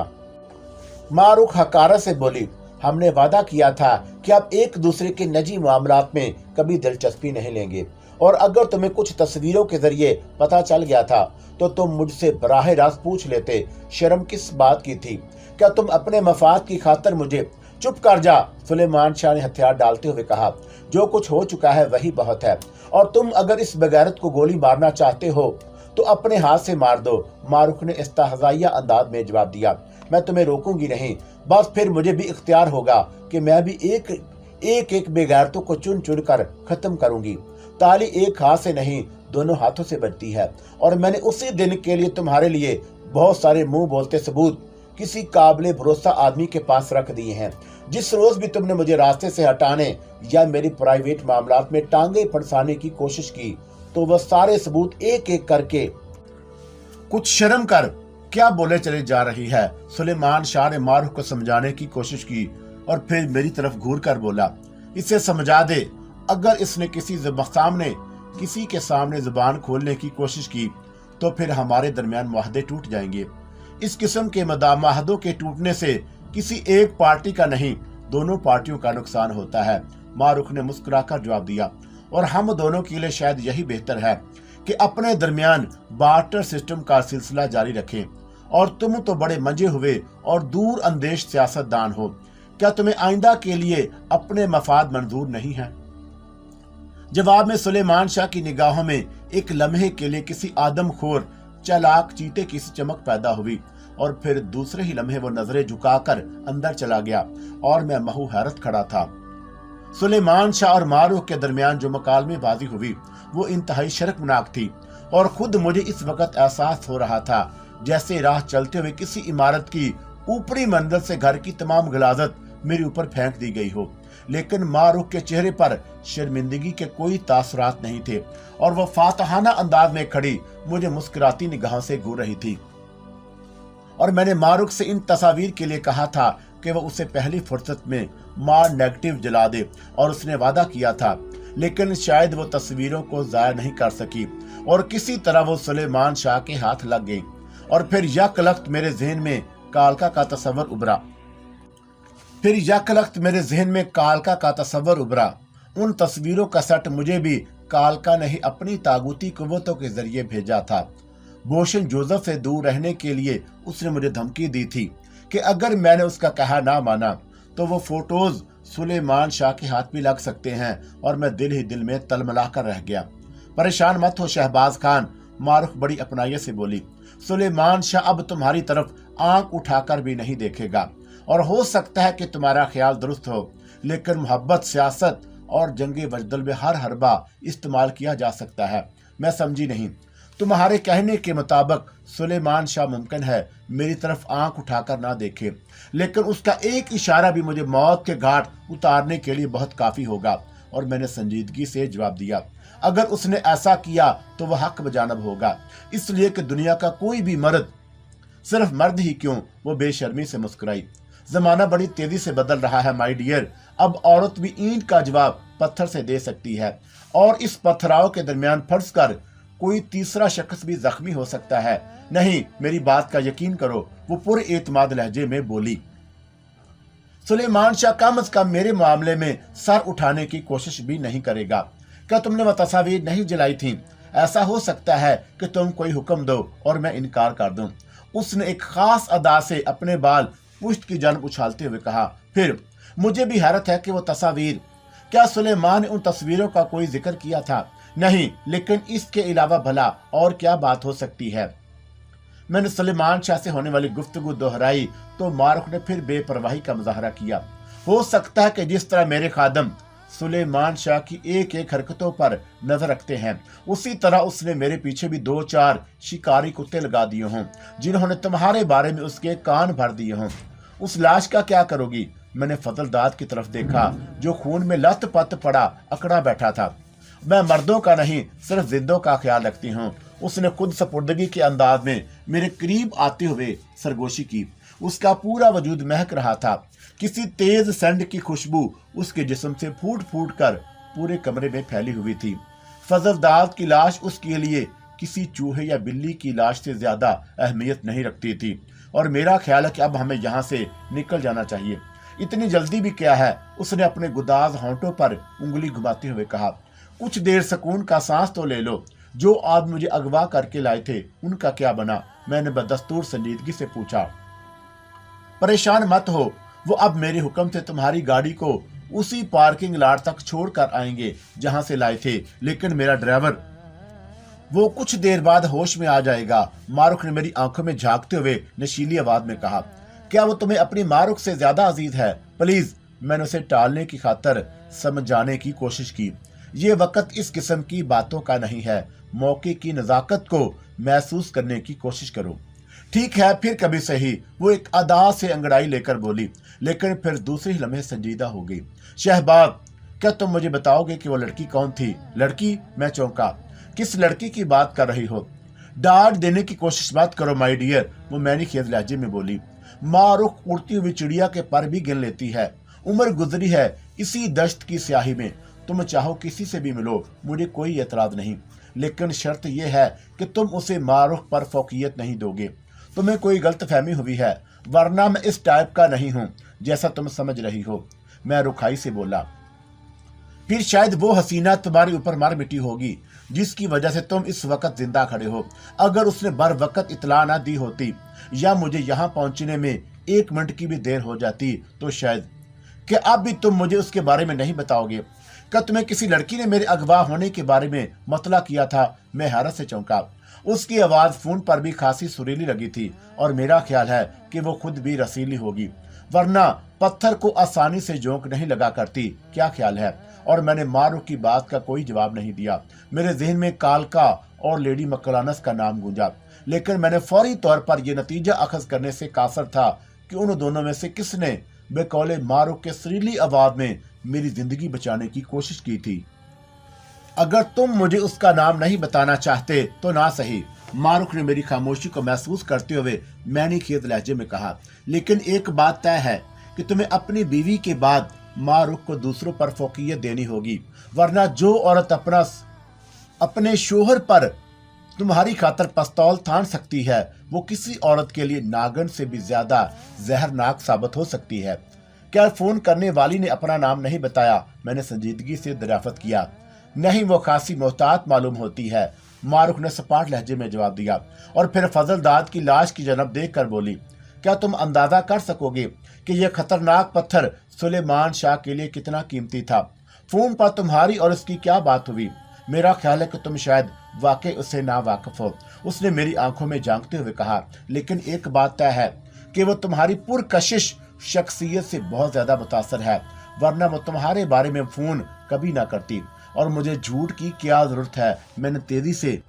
मारुख हकारत से बोली, हमने वादा किया था कि आप एक दूसरे के निजी मामलात में कभी दिलचस्पी नहीं लेंगे, और अगर तुम्हें कुछ तस्वीरों के जरिए पता चल गया था तो तुम मुझसे बराह रास्त पूछ लेते। शर्म किस बात की थी? क्या तुम अपने मफाद की खातिर मुझे? चुप कर जा, सुलेमान शाह ने हथियार डालते हुए कहा। जो कुछ हो चुका है वही बहुत है, और तुम अगर इस बेगैरत को गोली मारना चाहते हो तो अपने हाथ से मार दो। मारुख ने इस्तेहज़ाइया अंदाज में जवाब दिया, मैं तुम्हें रोकूंगी नहीं, बस फिर मुझे भी इख्तियार होगा कि मैं भी एक बेगैरतों को चुन चुन कर खत्म करूंगी। ताली एक हाथ से नहीं दोनों हाथों से बजती है, और मैंने उसी दिन के लिए तुम्हारे लिए बहुत सारे मुंह बोलते सबूत किसी काबिल भरोसा आदमी के पास रख दिए हैं। जिस रोज भी तुमने मुझे रास्ते से हटाने या मेरी प्राइवेट मामलात में टांगे फंसाने की कोशिश की तो वह सारे सबूत एक एक करके। कुछ शर्म कर, क्या बोले चले जा रही है? सुलेमान शाह ने मारुख को समझाने की कोशिश की और फिर मेरी तरफ घूर कर बोला, इसे समझा दे। अगर इसने किसी के सामने जुबान खोलने की कोशिश की तो फिर हमारे दरमियान मुआहदे टूट जाएंगे। इस किस्म के मुआहदों के टूटने से किसी एक पार्टी का नहीं, दोनों पार्टियों का नुकसान होता है। मारुख ने मुस्कुराकर जवाब दिया, और हम दोनों के लिए शायद यही बेहतर है कि अपने दरमियान बार्टर सिस्टम का सिलसिला जारी रखें। और तुम तो बड़े मंजे हुए और दूर अंदेश सियासतदान हो, क्या तुम्हें आइंदा के लिए अपने मफाद मंजूर नहीं है? जवाब में सुलेमान शाह की निगाहों में एक लम्हे के लिए किसी आदमखोर चालाक चीते की चमक पैदा हुई, और फिर दूसरे ही लम्हे वो नजरें झुकाकर अंदर चला गया और मैं महू हैरत खड़ा था। सुलेमान शाह और मारुख के दरमियान जो मुकालमेबाजी हुई वो इंतहाई शर्मनाक थी, और खुद मुझे इस वक्त एहसास हो रहा था जैसे राह चलते हुए किसी इमारत की ऊपरी मंजिल से घर की तमाम गलाजत मेरे ऊपर फेंक दी गई हो। लेकिन मारूख के चेहरे पर शर्मिंदगी के कोई तासरात नहीं थे और वो फातहाना अंदाज में खड़ी मुझे मुस्कुराती निगाहों से घूर रही थी। और मैंने मारूख से इन तस्वीर के लिए कहा था कि वो उसे पहली फुर्सत में मार नेगेटिव जला दे, और उसने वादा किया था। लेकिन शायद वो तस्वीरों को जाया नहीं कर सकी और किसी तरह वो सुलेमान शाह के हाथ लग गई। और फिर यकलख्त मेरे जहन में कालका का तस्वर उभरा। उन तस्वीरों का सेट मुझे भी कालका ने ही अपनी तागूती कुव्वतों के जरिए भेजा था। बोशन जोसेफ से दूर रहने के लिए उसने मुझे धमकी दी थी कि अगर मैंने उसका कहा ना माना तो वो फोटोज सुलेमान शाह के हाथ भी लग सकते हैं। और मैं दिल ही दिल में तलमला कर रह गया। परेशान मत हो शहबाज खान, मारूख बड़ी अपनाइयत से बोली। सुलेमान शाह अब तुम्हारी तरफ आंख उठाकर भी नहीं देखेगा, और हो सकता है कि तुम्हारा ख्याल दुरुस्त हो, लेकिन मोहब्बत, सियासत और जंगे वजदल में हर हरबा इस्तेमाल किया जा सकता है। मैं समझी नहीं। तुम्हारे कहने के मुताबिक सुलेमान शाह मुमकिन है मेरी तरफ आंख उठाकर ना देखे, लेकिन उसका एक इशारा भी मुझे मौत के घाट उतारने के लिए बहुत काफी होगा। और मैंने संजीदगी से जवाब दिया, अगर उसने ऐसा किया तो वह हक बजानब होगा, इसलिए कि दुनिया का कोई भी मर्द, सिर्फ मर्द ही क्यों। वो बेशर्मी से मुस्कुराई। जमाना बड़ी तेजी से बदल रहा है माय डियर। अब औरत भी ईंट का जवाब पत्थर से दे सकती है, और इस पथराव के दरमियान फंस कर कोई तीसरा शख्स भी जख्मी हो सकता है। नहीं, मेरी बात का यकीन करो, वो पूरे एतमाद लहजे में बोली। सुलेमान शाह कम से कम मेरे मामले में सर उठाने की कोशिश भी नहीं करेगा। क्या तुमने वो तस्वीर नहीं जलाई थी? ऐसा हो सकता है कि तुम कोई हुक्म दो और मैं इनकार कर दूं। उसने एक खास अदा से अपने बाल पुश्त की जानब उछालते हुए कहा। फिर मुझे भी हैरत है कि वो तस्वीर, क्या सुलेमान ने उन तस्वीरों का कोई जिक्र किया था? नहीं, लेकिन इसके अलावा भला और क्या बात हो सकती है? मैंने सुलेमान शाह से होने वाली गुफ्तगू दोहराई तो मारूख ने फिर बेपरवाही का मुजाहरा किया। हो सकता है कि जिस तरह मेरे खादम सुलेमान शाह की एक एक हरकतों पर नजर रखते हैं, उसी तरह उसने मेरे पीछे भी 2-4 शिकारी कुत्ते लगा दिए हों, जिन्होंने तुम्हारे बारे में उसके कान भर दिए हों। उस लाश का क्या करोगी? मैंने फजलदाद की तरफ देखा, जो खून में लत पत पड़ा अकड़ा बैठा था। मैं मर्दों का नहीं, सिर्फ जिंदों का ख्याल रखती हूँ। उसने खुद सपुर्दगी के अंदाज में मेरे करीब आते हुए सरगोशी की। उसका पूरा वजूद महक रहा था। किसी तेज सैंड की खुशबू उसके जिस्म से फूट फूट कर पूरे कमरे में फैली हुई थी। फजलदाद की लाश उसके लिए किसी चूहे या बिल्ली की लाश से ज्यादा अहमियत नहीं रखती थी, और मेरा ख्याल है कि अब हमें यहाँ से निकल जाना चाहिए। इतनी जल्दी भी क्या है? उसने अपने गुदाज होंठों पर उंगली घुमाते हुए कहा। कुछ देर सुकून का सांस तो ले लो। जो आदमी मुझे अगवा करके लाए थे उनका क्या बना? मैंने बदस्तूर संजीदगी से पूछा। परेशान मत हो, वो अब मेरे हुक्म से तुम्हारी गाड़ी को उसी पार्किंग लॉट तक छोड़ कर आएंगे जहां से लाए थे, लेकिन मेरा ड्राइवर वो कुछ देर बाद होश में आ जाएगा। मारूख ने मेरी आंखों में झांकते हुए नशीली आवाज में कहा। क्या वो तुम्हें अपनी मारूख से ज्यादा अजीज है? प्लीज। मैंने उसे टालने की खातर समझाने की कोशिश की। ये वक्त इस किस्म की बातों का नहीं है। मौके की नजाकत को महसूस करने की कोशिश करो। ठीक है, फिर कभी सही। वो एक अदा से अंगड़ाई लेकर बोली, लेकिन फिर दूसरे ही लम्हे संजीदा हो गई। शहबाज, क्या तुम मुझे बताओगे कि वो लड़की कौन थी? लड़की? मैं चौंका। किस लड़की की बात कर रही हो? डांट देने की कोशिश मत करो माय डियर, वो मैंने खेत लहजे में बोली। मारूख उड़ती हुई चिड़िया के पर भी गिन लेती है। उम्र गुजरी है इसी दश्त की स्याही में। तुम चाहो किसी से भी मिलो, मुझे कोई एतराज नहीं, लेकिन शर्त यह है कि तुम उसे मारूख पर फौकियत नहीं दोगे। तुम्हें कोई गलतफहमी हुई है, वरना मैं इस टाइप का नहीं हूं जैसा तुम समझ रही हो। मैं रुखाई से बोला। फिर शायद वो हसीना तुम्हारे ऊपर मार मिटी होगी जिसकी वजह से तुम इस वक्त जिंदा खड़े हो। अगर उसने बर वक्त इतला ना दी होती या मुझे यहाँ पहुंचने में 1 मिनट की भी देर हो जाती तो शायद। क्या अब भी तुम मुझे उसके बारे में नहीं बताओगे? क्या तुम्हें किसी लड़की ने मेरे अगवा होने के बारे में मतला किया था? मैं हैरत से चौंका। उसकी आवाज फोन पर भी खासी सुरीली लगी थी, और मेरा ख्याल है कि वो खुद भी रसीली होगी, वरना पत्थर को आसानी से जोंक नहीं लगा करती। क्या ख्याल है? और मैंने मारूख की बात का कोई जवाब नहीं दिया। मेरे जहन में कालका और लेडी मकलानस का नाम गूंजा, लेकिन मैंने फौरी तौर पर यह नतीजा अखज करने से कासर था कि उन दोनों में से किसने बेकौले मारूख के सुरीली आवाज में मेरी जिंदगी बचाने की कोशिश की थी। अगर तुम मुझे उसका नाम नहीं बताना चाहते तो ना सही, मारूख ने मेरी खामोशी को महसूस करते हुए मैनी खेत लहजे में कहा। लेकिन एक बात तय है कि तुम्हें अपनी बीवी के बाद मारूख को दूसरों पर फोकियत देनी होगी, वरना जो औरत अपने शोहर पर तुम्हारी खातर पिस्तौल तान सकती है वो किसी औरत के लिए नागन से भी ज्यादा जहरनाक साबित हो सकती है। क्या फोन करने वाली ने अपना नाम नहीं बताया? मैंने संजीदगी से दरियाफ्त किया। नहीं, वो खासी मोहतात मालूम होती है, मारूख ने सपाट लहजे में जवाब दिया और फिर फजलदाद की लाश की जनब देख कर बोली। क्या तुम अंदाजा कर सकोगे कि यह खतरनाक पत्थर सुलेमान शाह के लिए कितना कीमती था? फोन पर तुम्हारी और उसकी क्या बात हुई? मेरा ख्याल है कि तुम शायद वाकई उससे ना वाकिफ हो, उसने मेरी आंखों में झांकते हुए कहा। लेकिन एक बात तय है कि वो तुम्हारी पुरकशिश शख्सियत से बहुत ज्यादा मुतासर है, वरना वो तुम्हारे बारे में फोन कभी ना करती। और मुझे झूठ की क्या जरूरत है, मैंने तेजी से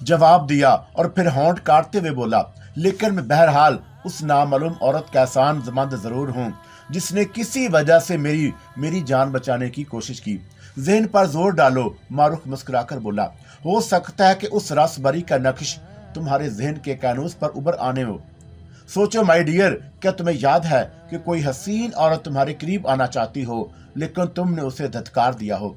जवाब दिया और फिर होंठ काटते हुए बोला। लेकिन मैं बहरहाल उस नामालूम औरत का एहसानमंद जरूर हूँ जिसने किसी वजह से मेरी जान बचाने की कोशिश की। ज़हन पर जोर डालो, मारूख मुस्कुराकर बोला। हो सकता है कि उस रसबरी का नक्श तुम्हारे ज़हन के कैनूस पर उभर आने हो। सोचो माय डियर, क्या तुम्हें याद है कि कोई हसीन औरत तुम्हारे करीब आना चाहती हो लेकिन तुमने उसे धत्कार दिया हो?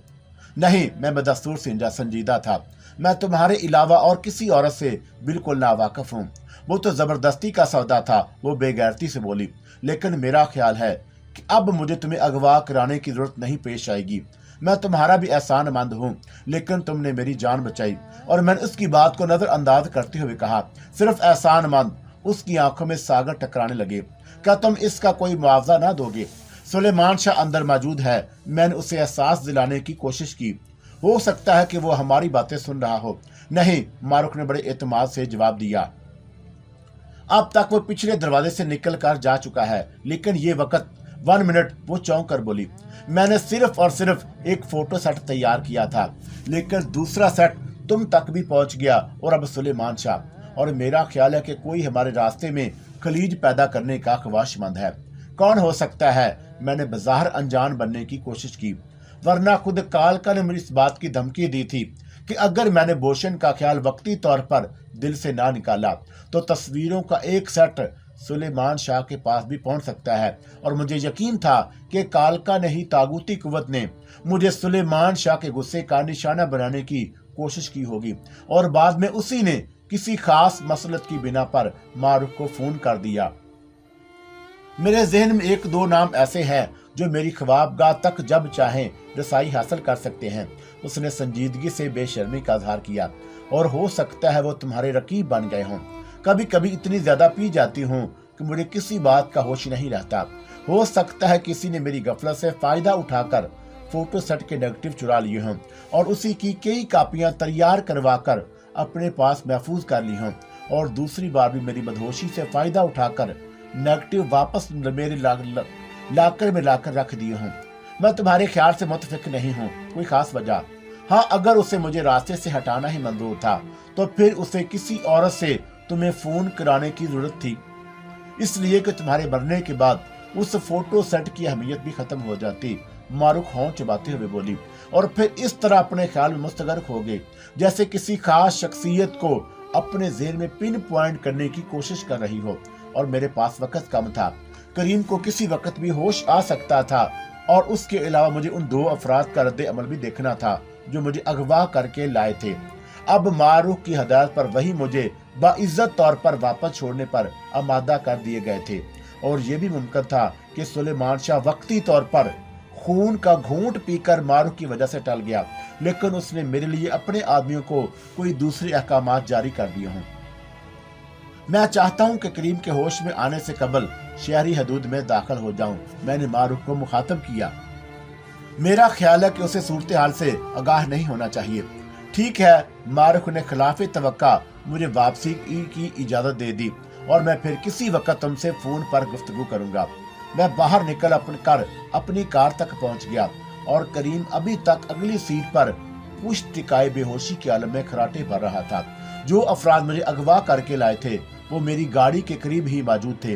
नहीं, मैं बदस्तूर संजीदा था। मैं तुम्हारे अलावा और किसी औरत से बिल्कुल नावाकिफ हूँ। वो तो जबरदस्ती का सौदा था, वो बेगैरती से बोली। लेकिन मेरा ख्याल है कि अब मुझे तुम्हें अगवा कराने की जरूरत नहीं पेश आएगी। मैं तुम्हारा भी एहसानमंद हूँ, लेकिन तुमने मेरी जान बचाई। और मैंने उसकी बात को नजरअंदाज करते हुए कहा, सिर्फ एहसानमंद? उसकी आंखों में सागर टकराने लगे। क्या तुम इसका कोई मुआवजा ना दोगे? सुलेमान शाह अंदर मौजूद है, मैंने उसे एहसास दिलाने की कोशिश की। हो सकता है कि वो हमारी बातें सुन रहा हो। नहीं, मारूख ने बड़े एतमाद से जवाब दिया। अब तक वो पिछले दरवाजे से निकल कर जा चुका है, लेकिन ये वक्त 1 मिनट, वो चौंक कर बोली। मैंने सिर्फ और सिर्फ एक फोटो सेट तैयार किया था, लेकिन दूसरा सेट तुम तक भी पहुंच गया और अब सुलेमान शाह। और मेरा ख्याल है कि कोई हमारे रास्ते में खलीज पैदा करने का ख्वाहिशमंद है। कौन हो सकता है? मैंने बाजार अनजान बनने की कोशिश की, वरना खुद कालका ने मुझे इस बात की धमकी दी थी कि अगर मैंने बोशन का ख्याल वक्ती तौर पर दिल से ना निकाला तो तस्वीरों का एक सेट सुलेमान शाह के पास भी पहुंच सकता है। और मुझे यकीन था कि कालका ने ही तागूती कुव्वत ने मुझे सुलेमान शाह के गुस्से का निशाना बनाने की कोशिश की होगी और बाद में उसी ने किसी खास मसलत की बिना पर मारूख को फोन कर दिया। मेरे जहन में 1-2 नाम ऐसे हैं जो मेरी ख्वाबगाह तक जब चाहें रसाई हासिल कर सकते हैं। उसने संजीदगी से बेशर्मी का इजहार किया। और हो सकता है वो तुम्हारे रकीब बन गए हों। कभी कभी इतनी ज्यादा पी जाती हूँ कि मुझे किसी बात का होश नहीं रहता। हो सकता है किसी ने मेरी गफलत से फायदा उठाकर फोटो सेट के नेगेटिव चुरा लिए हों और उसी की कई कापियां तैयार करवा कर अपने पास महफूज कर ली हों, और दूसरी बार भी मेरी मदहोशी से फायदा उठाकर नेगेटिव वापस मेरे लाकर में लाकर रख दिए हों। मैं तुम्हारे ख्याल से मुतफिक नहीं हूँ। कोई खास वजह? हाँ, अगर उसे मुझे रास्ते से हटाना ही मंजूर था तो फिर उसे किसी औरत से तुम्हें फोन कराने की जरूरत थी, इसलिए कि तुम्हारे मरने के बाद उस फोटो सेट की अहमियत भी खत्म हो जाती। मारूख होंठ चबाते हुए बोली और फिर इस तरह अपने ख्याल में मुस्तगरक हो गई, जैसे किसी खास शख्सियत को अपने ज़हन में पिन पॉइंट करने की कोशिश कर रही हो। और मेरे पास वक्त कम था। करीम को किसी वक्त भी होश आ सकता था और उसके अलावा मुझे उन 2 अफराद का रद्द अमल भी देखना था जो मुझे अगवा करके लाए थे। अब मारूख की हदायत पर वही मुझे बाइज्जत तौर पर वापस छोड़ने पर आमादा कर दिए गए थे। और यह भी मुमकिन था कि सुलेमान शाह वक्ती तौर पर खून का घूंट पीकर मारूख की वजह से टल गया, लेकिन उसने मेरे लिए अपने आदमियों को कोई दूसरे अहकामात जारी कर दिए हों। मैं चाहता हूं कि करीम के होश में आने से कबल शहरी हदूद में दाखिल हो जाऊं। मैंने मारूख को मुखातब किया। मेरा ख्याल है कि उसे सूरत हाल से आगाह नहीं होना चाहिए। ठीक है, मारूख ने खिलाफे तवक्का मुझे वापसी की इजाजत दे दी और मैं फिर किसी वक्त तुमसे फोन पर गुफ्तगू करूंगा। मैं बाहर निकल अपनी कार तक पहुंच गया और करीम अभी तक अगली सीट पर पुश्त टिकाए बेहोशी के आलम में खराटे भर रहा था। जो अफराद मुझे अगवा करके लाए थे वो मेरी गाड़ी के करीब ही मौजूद थे,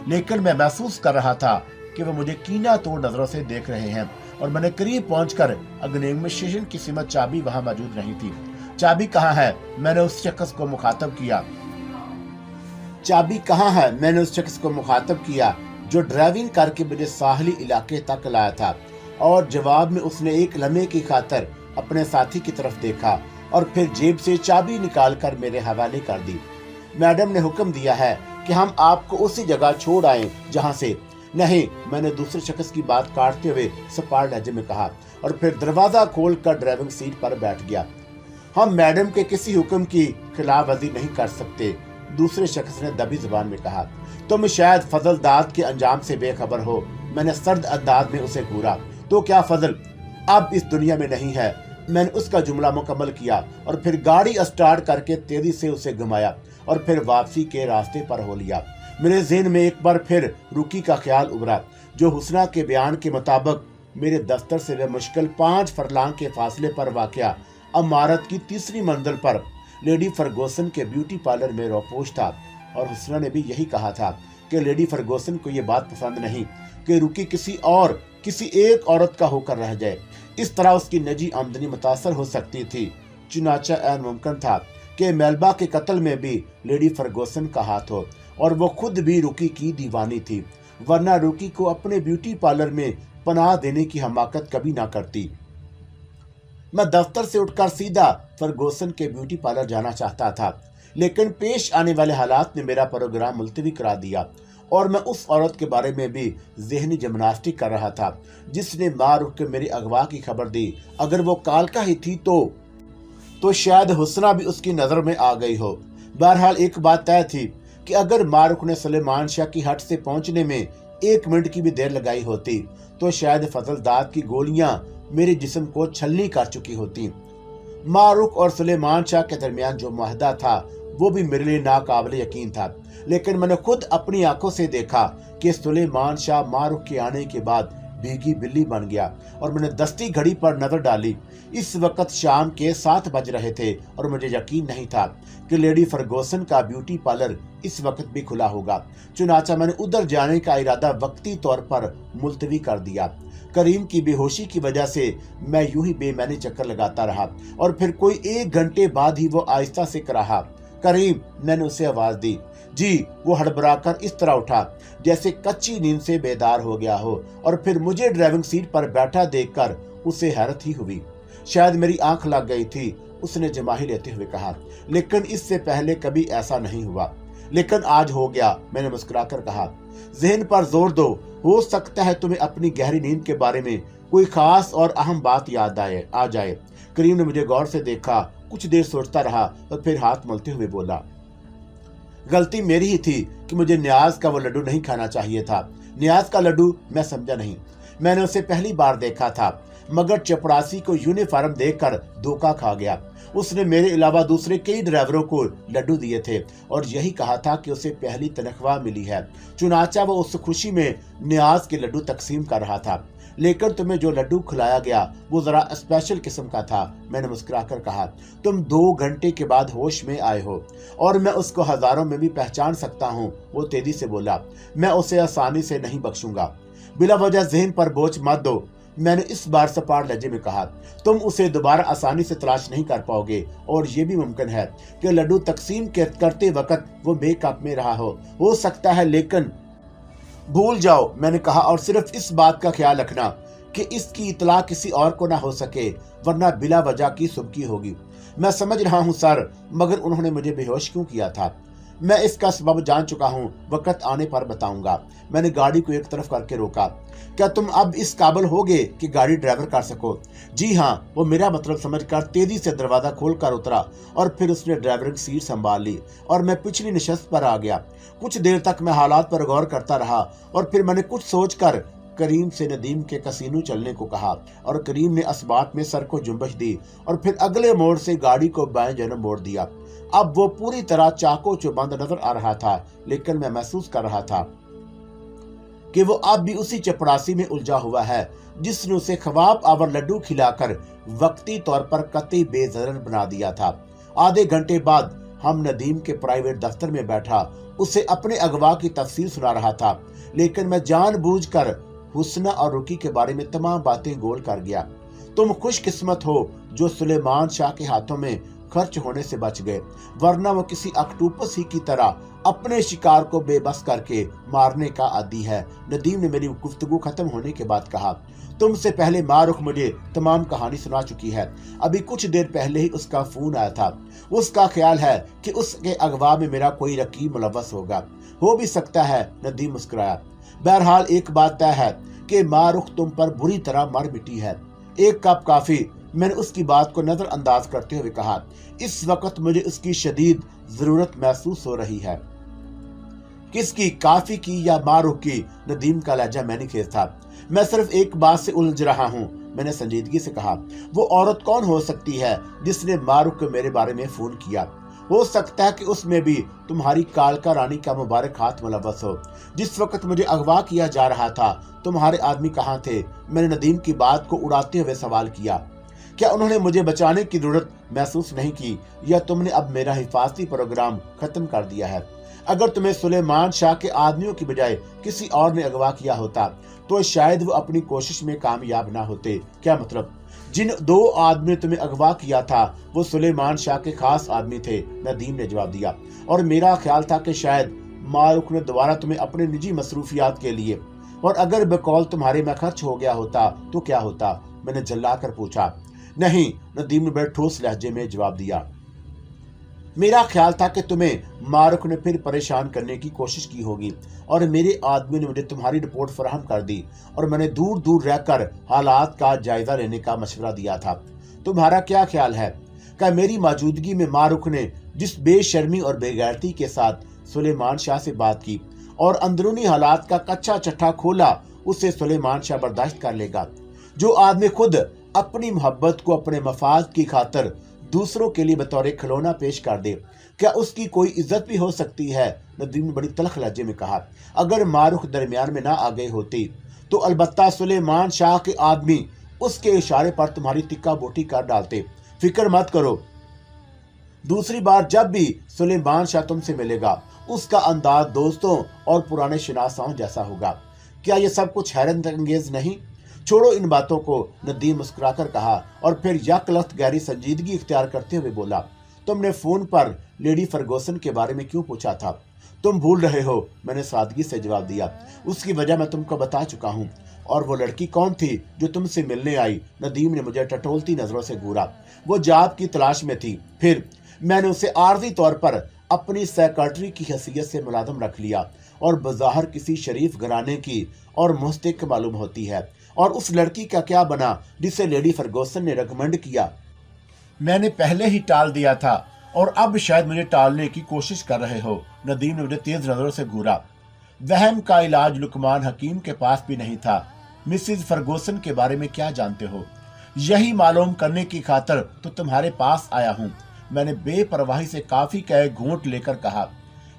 लेकिन मैं महसूस कर रहा था कि वो मुझे कीना तोड़ नजरों से देख रहे हैं और मैंने करीब पहुंचकर एडमिनिस्ट्रेशन की सिमत चाबी वहां मौजूद नहीं थी। चाबी कहाँ है? मैंने उस शख्स को मुखातब किया। चाबी कहाँ है? मैंने उस शख्स को मुखातब किया जो ड्राइविंग करके मुझे साहली इलाके तक लाया था, और जवाब में उसने एक लम्हे की खातर अपने साथी की तरफ देखा और फिर जेब से चाबी निकालकर मेरे हवाले कर दी। मैडम ने हुक्म दिया है कि हम आपको उसी जगह छोड़ आए जहां से। नहीं, मैंने दूसरे शख्स की बात काटते हुए सपाट लहजे में कहा और फिर दरवाजा खोलकर ड्राइविंग सीट पर बैठ गया। हम मैडम के किसी हुक्म की खिलाफवर्जी नहीं कर सकते, दूसरे शख्स ने दबी जुबान में कहा। तुम शायद फजल दाद के अंजाम से बेखबर हो, मैंने सर्द अंदाज में उसे घूरा। तो क्या फजल अब इस दुनिया में नहीं है? मैंने उसका जुमला मुकम्मल किया और फिर गाड़ी स्टार्ट करके तेजी से उसे घुमाया और फिर वापसी के रास्ते पर हो लिया। मेरे ज़हन में एक बार फिर रुकी का ख्याल उभरा, जो हुस्ना के बयान के मुताबिक मेरे दफ्तर से वे मुश्किल 5 फरलांग के फासले पर वाक़या इमारत की तीसरी मंजिल पर लेडी फर्गूसन के ब्यूटी पार्लर में रोपोश था। और हुस्ना ने भी यही कहा था कि लेडी फर्गूसन को ये बात पसंद नहीं कि रुकी किसी एक औरत का होकर रह जाए। इस तरह उसकी निजी आमदनी मुतासर हो सकती थी। चुनाचा ऐन मुमकिन था कि मेलबा के कत्ल में भी लेडी फर्गूसन का हाथ हो और वो खुद भी रुकी की दीवानी थी, वरना रुकी को अपने ब्यूटी पार्लर में पनाह देने की हमाकत कभी ना करती। मैं दफ्तर से उठकर सीधा फर्गूसन के ब्यूटी पार्लर जाना चाहता था, लेकिन पेश आने वाले हालात ने मेरा प्रोग्राम मुलतवी करा दिया और मैं उस औरत के बारे में भी ज़हनी जिम्नास्टिक कर रहा था जिसने मारूफ के मेरी अगवा की खबर दी। अगर वो कालका ही थी तो शायद हुस्ना भी उसकी नज़र में आ गई हो। बहरहाल एक बात तय थी कि अगर मारूफ ने सुलेमान शाह की हट से पहुंचने में 1 मिनट की भी देर लगाई होती तो शायद फजल दाद की गोलियां मेरे जिस्म को छलनी कर चुकी होती। मारूफ और सुलेमान शाह के दरमियान जो मुआहदा था वो भी मेरे लिए नाकाबिल यकीन था, लेकिन मैंने खुद अपनी आंखों से देखा कि सुलेमान शाह मारूफ के आने के बाद भीगी बिल्ली बन गया और मैंने दस्ती घड़ी पर नजर डाली। इस वक्त शाम के 7 बज रहे थे और मुझे यकीन नहीं था कि लेडी फर्गूसन का ब्यूटी पार्लर इस वक्त भी खुला होगा। चुनाचा मैंने उधर जाने का इरादा वक्ती तौर पर मुलतवी कर दिया। करीम की बेहोशी की वजह से मैं यूं ही बेमैनी चक्कर लगाता रहा और फिर कोई 1 घंटे बाद ही वो आहिस्ता से कराहा। करीम, मैंने उसे आवाज दी। जी, वो हड़बड़ाकर इस तरह उठा जैसे कच्ची नींद से बेदार हो गया हो और फिर मुझे ड्राइविंग सीट पर बैठा देखकर उसे हैरत ही हुई। शायद मेरी आंख लग गई थी, उसने जमाही लेते हुए कहा, लेकिन इससे पहले कभी ऐसा नहीं हुआ। लेकिन आज हो गया, मैंने मुस्कुराकर कहा। जहन पर जोर दो, हो सकता है तुम्हें अपनी गहरी नींद के बारे में कोई खास और अहम बात याद आ जाए। करीम ने मुझे गौर से देखा, कुछ देर सोचता रहा और फिर हाथ मलते हुए बोला, गलती मेरी ही थी कि मुझे न्याज का वो लड्डू नहीं खाना चाहिए था। न्याज का लड्डू? मैं समझा नहीं। मैंने उसे पहली बार देखा था, मगर चपड़ासी को यूनिफॉर्म देखकर धोखा खा गया। उसने मेरे अलावा दूसरे कई ड्राइवरों को लड्डू दिए थे और यही कहा था कि उसे पहली तनख्वाह मिली है। चुनाचा वो उस खुशी में न्याज के लड्डू तकसीम कर रहा था। लेकिन तुम्हें जो लड्डू खिलाया गया वो जरा स्पेशल किस्म का था, मैंने मुस्कुराकर कहा। तुम 2 घंटे के बाद होश में आए हो और मैं उसको हजारों में भी पहचान सकता हूँ, वो तेजी से बोला। मैं उसे आसानी से नहीं बख्शूंगा। बिला वजह जहन पर बोझ मत दो, मैंने इस बार सपाट लहजे में कहा। तुम उसे दोबारा आसानी से तलाश नहीं कर पाओगे और ये भी मुमकिन है कि लड्डू तकसीम करते वक्त वो मेकअप में रहा हो सकता है, लेकिन भूल जाओ, मैंने कहा, और सिर्फ इस बात का ख्याल रखना कि इसकी इतला किसी और को ना हो सके, वरना बिला वजह की सुबकी होगी। मैं समझ रहा हूँ सर, मगर उन्होंने मुझे बेहोश क्यों किया था? मैं इसका सबब जान चुका हूँ, वक्त आने पर बताऊंगा। मैंने गाड़ी को एक तरफ करके रोका। क्या तुम अब इस काबिल होगे कि गाड़ी ड्राइवर कर सको? जी हाँ, वो मेरा मतलब समझकर तेजी से दरवाजा खोलकर उतरा और फिर उसने ड्राइवरिंग सीट संभाल ली और मैं पिछली नशस्त पर आ गया। कुछ देर तक मैं हालात पर गौर करता रहा और फिर मैंने कुछ सोचकर करीम से नदीम के कसीनो चलने को कहा और करीम ने असबात में सर को जुम्बश दी और फिर अगले मोड़ से गाड़ी को बाएं जानब मोड़ दिया। अब वो पूरी तरह चाको चौबंद नजर आ रहा था, लेकिन मैं महसूस कर रहा था कि वो अब भी उसी चपड़ासी में उलझा हुआ है जिसने उसे ख्वाब आवर लड्डू खिलाकर वक्ती तौर पर कतई बेजरर बना दिया था। आधे घंटे बाद हम नदीम के प्राइवेट दफ्तर में बैठा उसे अपने अगवा की तफसील सुना रहा था, लेकिन मैं जानबूझकर हुस्ना और रुकी के बारे में तमाम बातें गोल कर गया। तुम खुशकिस्मत हो जो सुलेमान शाह के हाथों में खर्च होने से बच गए, वरना वो किसी ऑक्टोपस ही की तरह अपने शिकार को बेबस करके मारने का आदी है। नदीम ने मेरी गुफ्तगू खत्म होने के बाद कहा, तुमसे पहले मारुख मुझे तमाम कहानी सुना चुकी है। अभी कुछ देर पहले ही उसका फोन आया था। उसका ख्याल है कि उसके अगवा में मेरा कोई रकीब मुलव्वस होगा। हो भी सकता है। नदीम मुस्कुराया। बहरहाल एक बात तय है कि मारुख तुम पर बुरी तरह मर मिटी है। एक कप काफी। मैंने उसकी बात को नजरअंदाज करते हुए कहा, इस वक्त मुझे उसकी शदीद जरूरत महसूस हो रही है। किसकी, काफी की या मारुख की? नदीम का लहजा मैनीखेज था। मैं सिर्फ एक बात से उलझ रहा हूँ, मैंने संजीदगी से कहा। वो औरत कौन हो सकती है जिसने मारुख को मेरे बारे में फोन किया? हो सकता है कि उसमें भी तुम्हारी कालका रानी का मुबारक हाथ मुलव्वस हो। जिस वक्त मुझे अगवा किया जा रहा था तुम्हारे आदमी कहाँ थे? मैंने नदीम की बात को उड़ाते हुए सवाल किया। क्या उन्होंने मुझे बचाने की जरूरत महसूस नहीं की, या तुमने अब मेरा हिफाजती प्रोग्राम खत्म कर दिया है? अगर तुम्हें सुलेमान शाह के आदमियों की बजाय किसी और ने अगवा किया होता तो शायद वो अपनी कोशिश में कामयाब ना होते। क्या मतलब? जिन 2 आदमी ने तुम्हें अगवा किया था वो सुलेमान शाह के खास आदमी थे, नदीम ने जवाब दिया। और मेरा ख्याल था कि शायद मारुख ने दोबारा तुम्हें अपने निजी मसरूफियात के लिए, और अगर बकौल तुम्हारे में खर्च हो गया होता तो क्या होता? मैंने जल्ला कर पूछा। नहीं, नदीम ने बड़े ठोस लहजे में जवाब दिया। मेरा ख्याल था कि तुम्हें मारुख ने फिर परेशान करने की कोशिश की होगी, और मेरे आदमी ने मुझे तुम्हारी रिपोर्ट फराहम कर दी, और मैंने दूर दूर रहकर हालात का जायजा लेने का मशवरा दिया था। तुम्हारा क्या ख्याल है? क्या मेरी मौजूदगी में मारुख ने जिस बेशर्मी और बेगैरती के साथ सुलेमान शाह से बात की और अंदरूनी हालात का कच्चा चट्टा खोला, उसे सुलेमान शाह बर्दाश्त कर लेगा? जो आदमी खुद अपनी मोहब्बत को अपने मफाद की खातिर दूसरों के लिए बतौर खिलौना पेश कर दे, क्या उसकी कोई इज्जत भी हो सकती है? नदीम ने बड़ी तलख लहजे में कहा। अगर मारुख दरमियान में ना आ गए होती तो अलबत्ता सुलेमान शाह के आदमी उसके इशारे पर तुम्हारी तिक्का बोटी कर डालते। फिक्र मत करो, दूसरी बार जब भी सुलेमान शाह तुमसे मिलेगा उसका अंदाज दोस्तों और पुराने शनासाओं जैसा होगा। क्या ये सब कुछ हैरत अंगेज नहीं? छोड़ो इन बातों को, नदीम मुस्कुराकर कहा, और फिर यकलख्त गहरी संजीदगी इख्तियार करते हुए बोला, तुमने फोन पर लेडी फर्गूसन के बारे में क्यों पूछा था? तुम भूल रहे हो, मैंने सादगी से जवाब दिया। उसकी वजह मैं तुमको बता चुका हूँ। और वो लड़की कौन थी जो तुमसे मिलने आई? नदीम ने मुझे टटोलती नजरों से घूरा। वो जाब की तलाश में थी। फिर मैंने उसे आर्जी तौर पर अपनी सेक्रेटरी की हैसियत से मुलाजम रख लिया, और बज़ाहिर किसी शरीफ घराने की और मुस्तक मालूम होती है। और उस लड़की का क्या बना जिसे लेडी फर्गूसन ने रिकमेंड किया? मैंने पहले ही टाल दिया था, और अब शायद मुझे टालने की कोशिश कर रहे हो। नदीम ने मुझे तेज नजरों से घूरा। वहम का इलाज लुकमान हकीम के पास भी नहीं था। मिसिज फर्गूसन के बारे में क्या जानते हो? यही मालूम करने की खातिर तो तुम्हारे पास आया हूँ, मैंने बेपरवाही से काफी का घूंट लेकर कहा।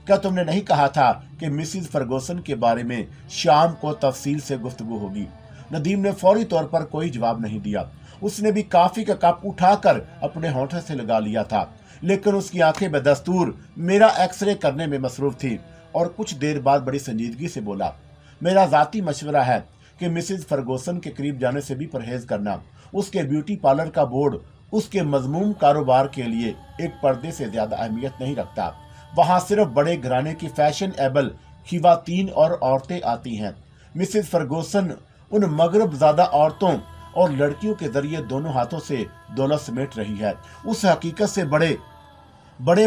क्या तुमने नहीं कहा था कि मिसिज फर्गूसन के बारे में शाम को तफसील से गुफ्तगू होगी? नदीम ने फौरी तौर पर कोई जवाब नहीं दिया। उसने भी काफी का कप उठाकर अपने होठों से लगा लिया था, लेकिन उसकी आंखें बदस्तूर मेरा एक्सरे करने में मसरूफ थी, और कुछ देर बाद बड़ी संजीदगी से बोला, मेरा जाती मशवरा है कि मिसिज फर्गूसन के करीब जाने से भी परहेज करना। उसके ब्यूटी पार्लर का बोर्ड उसके मजमूम कारोबार के लिए एक पर्दे से ज्यादा अहमियत नहीं रखता। वहां सिर्फ बड़े घराने की फैशन एबल खिवातीन और औरतें आती हैं। मिसिज फर्गूसन उन मगरब ज़्यादा औरतों और लड़कियों के जरिए दोनों हाथों से दौलत समेट रही है। उस हकीकत से बड़े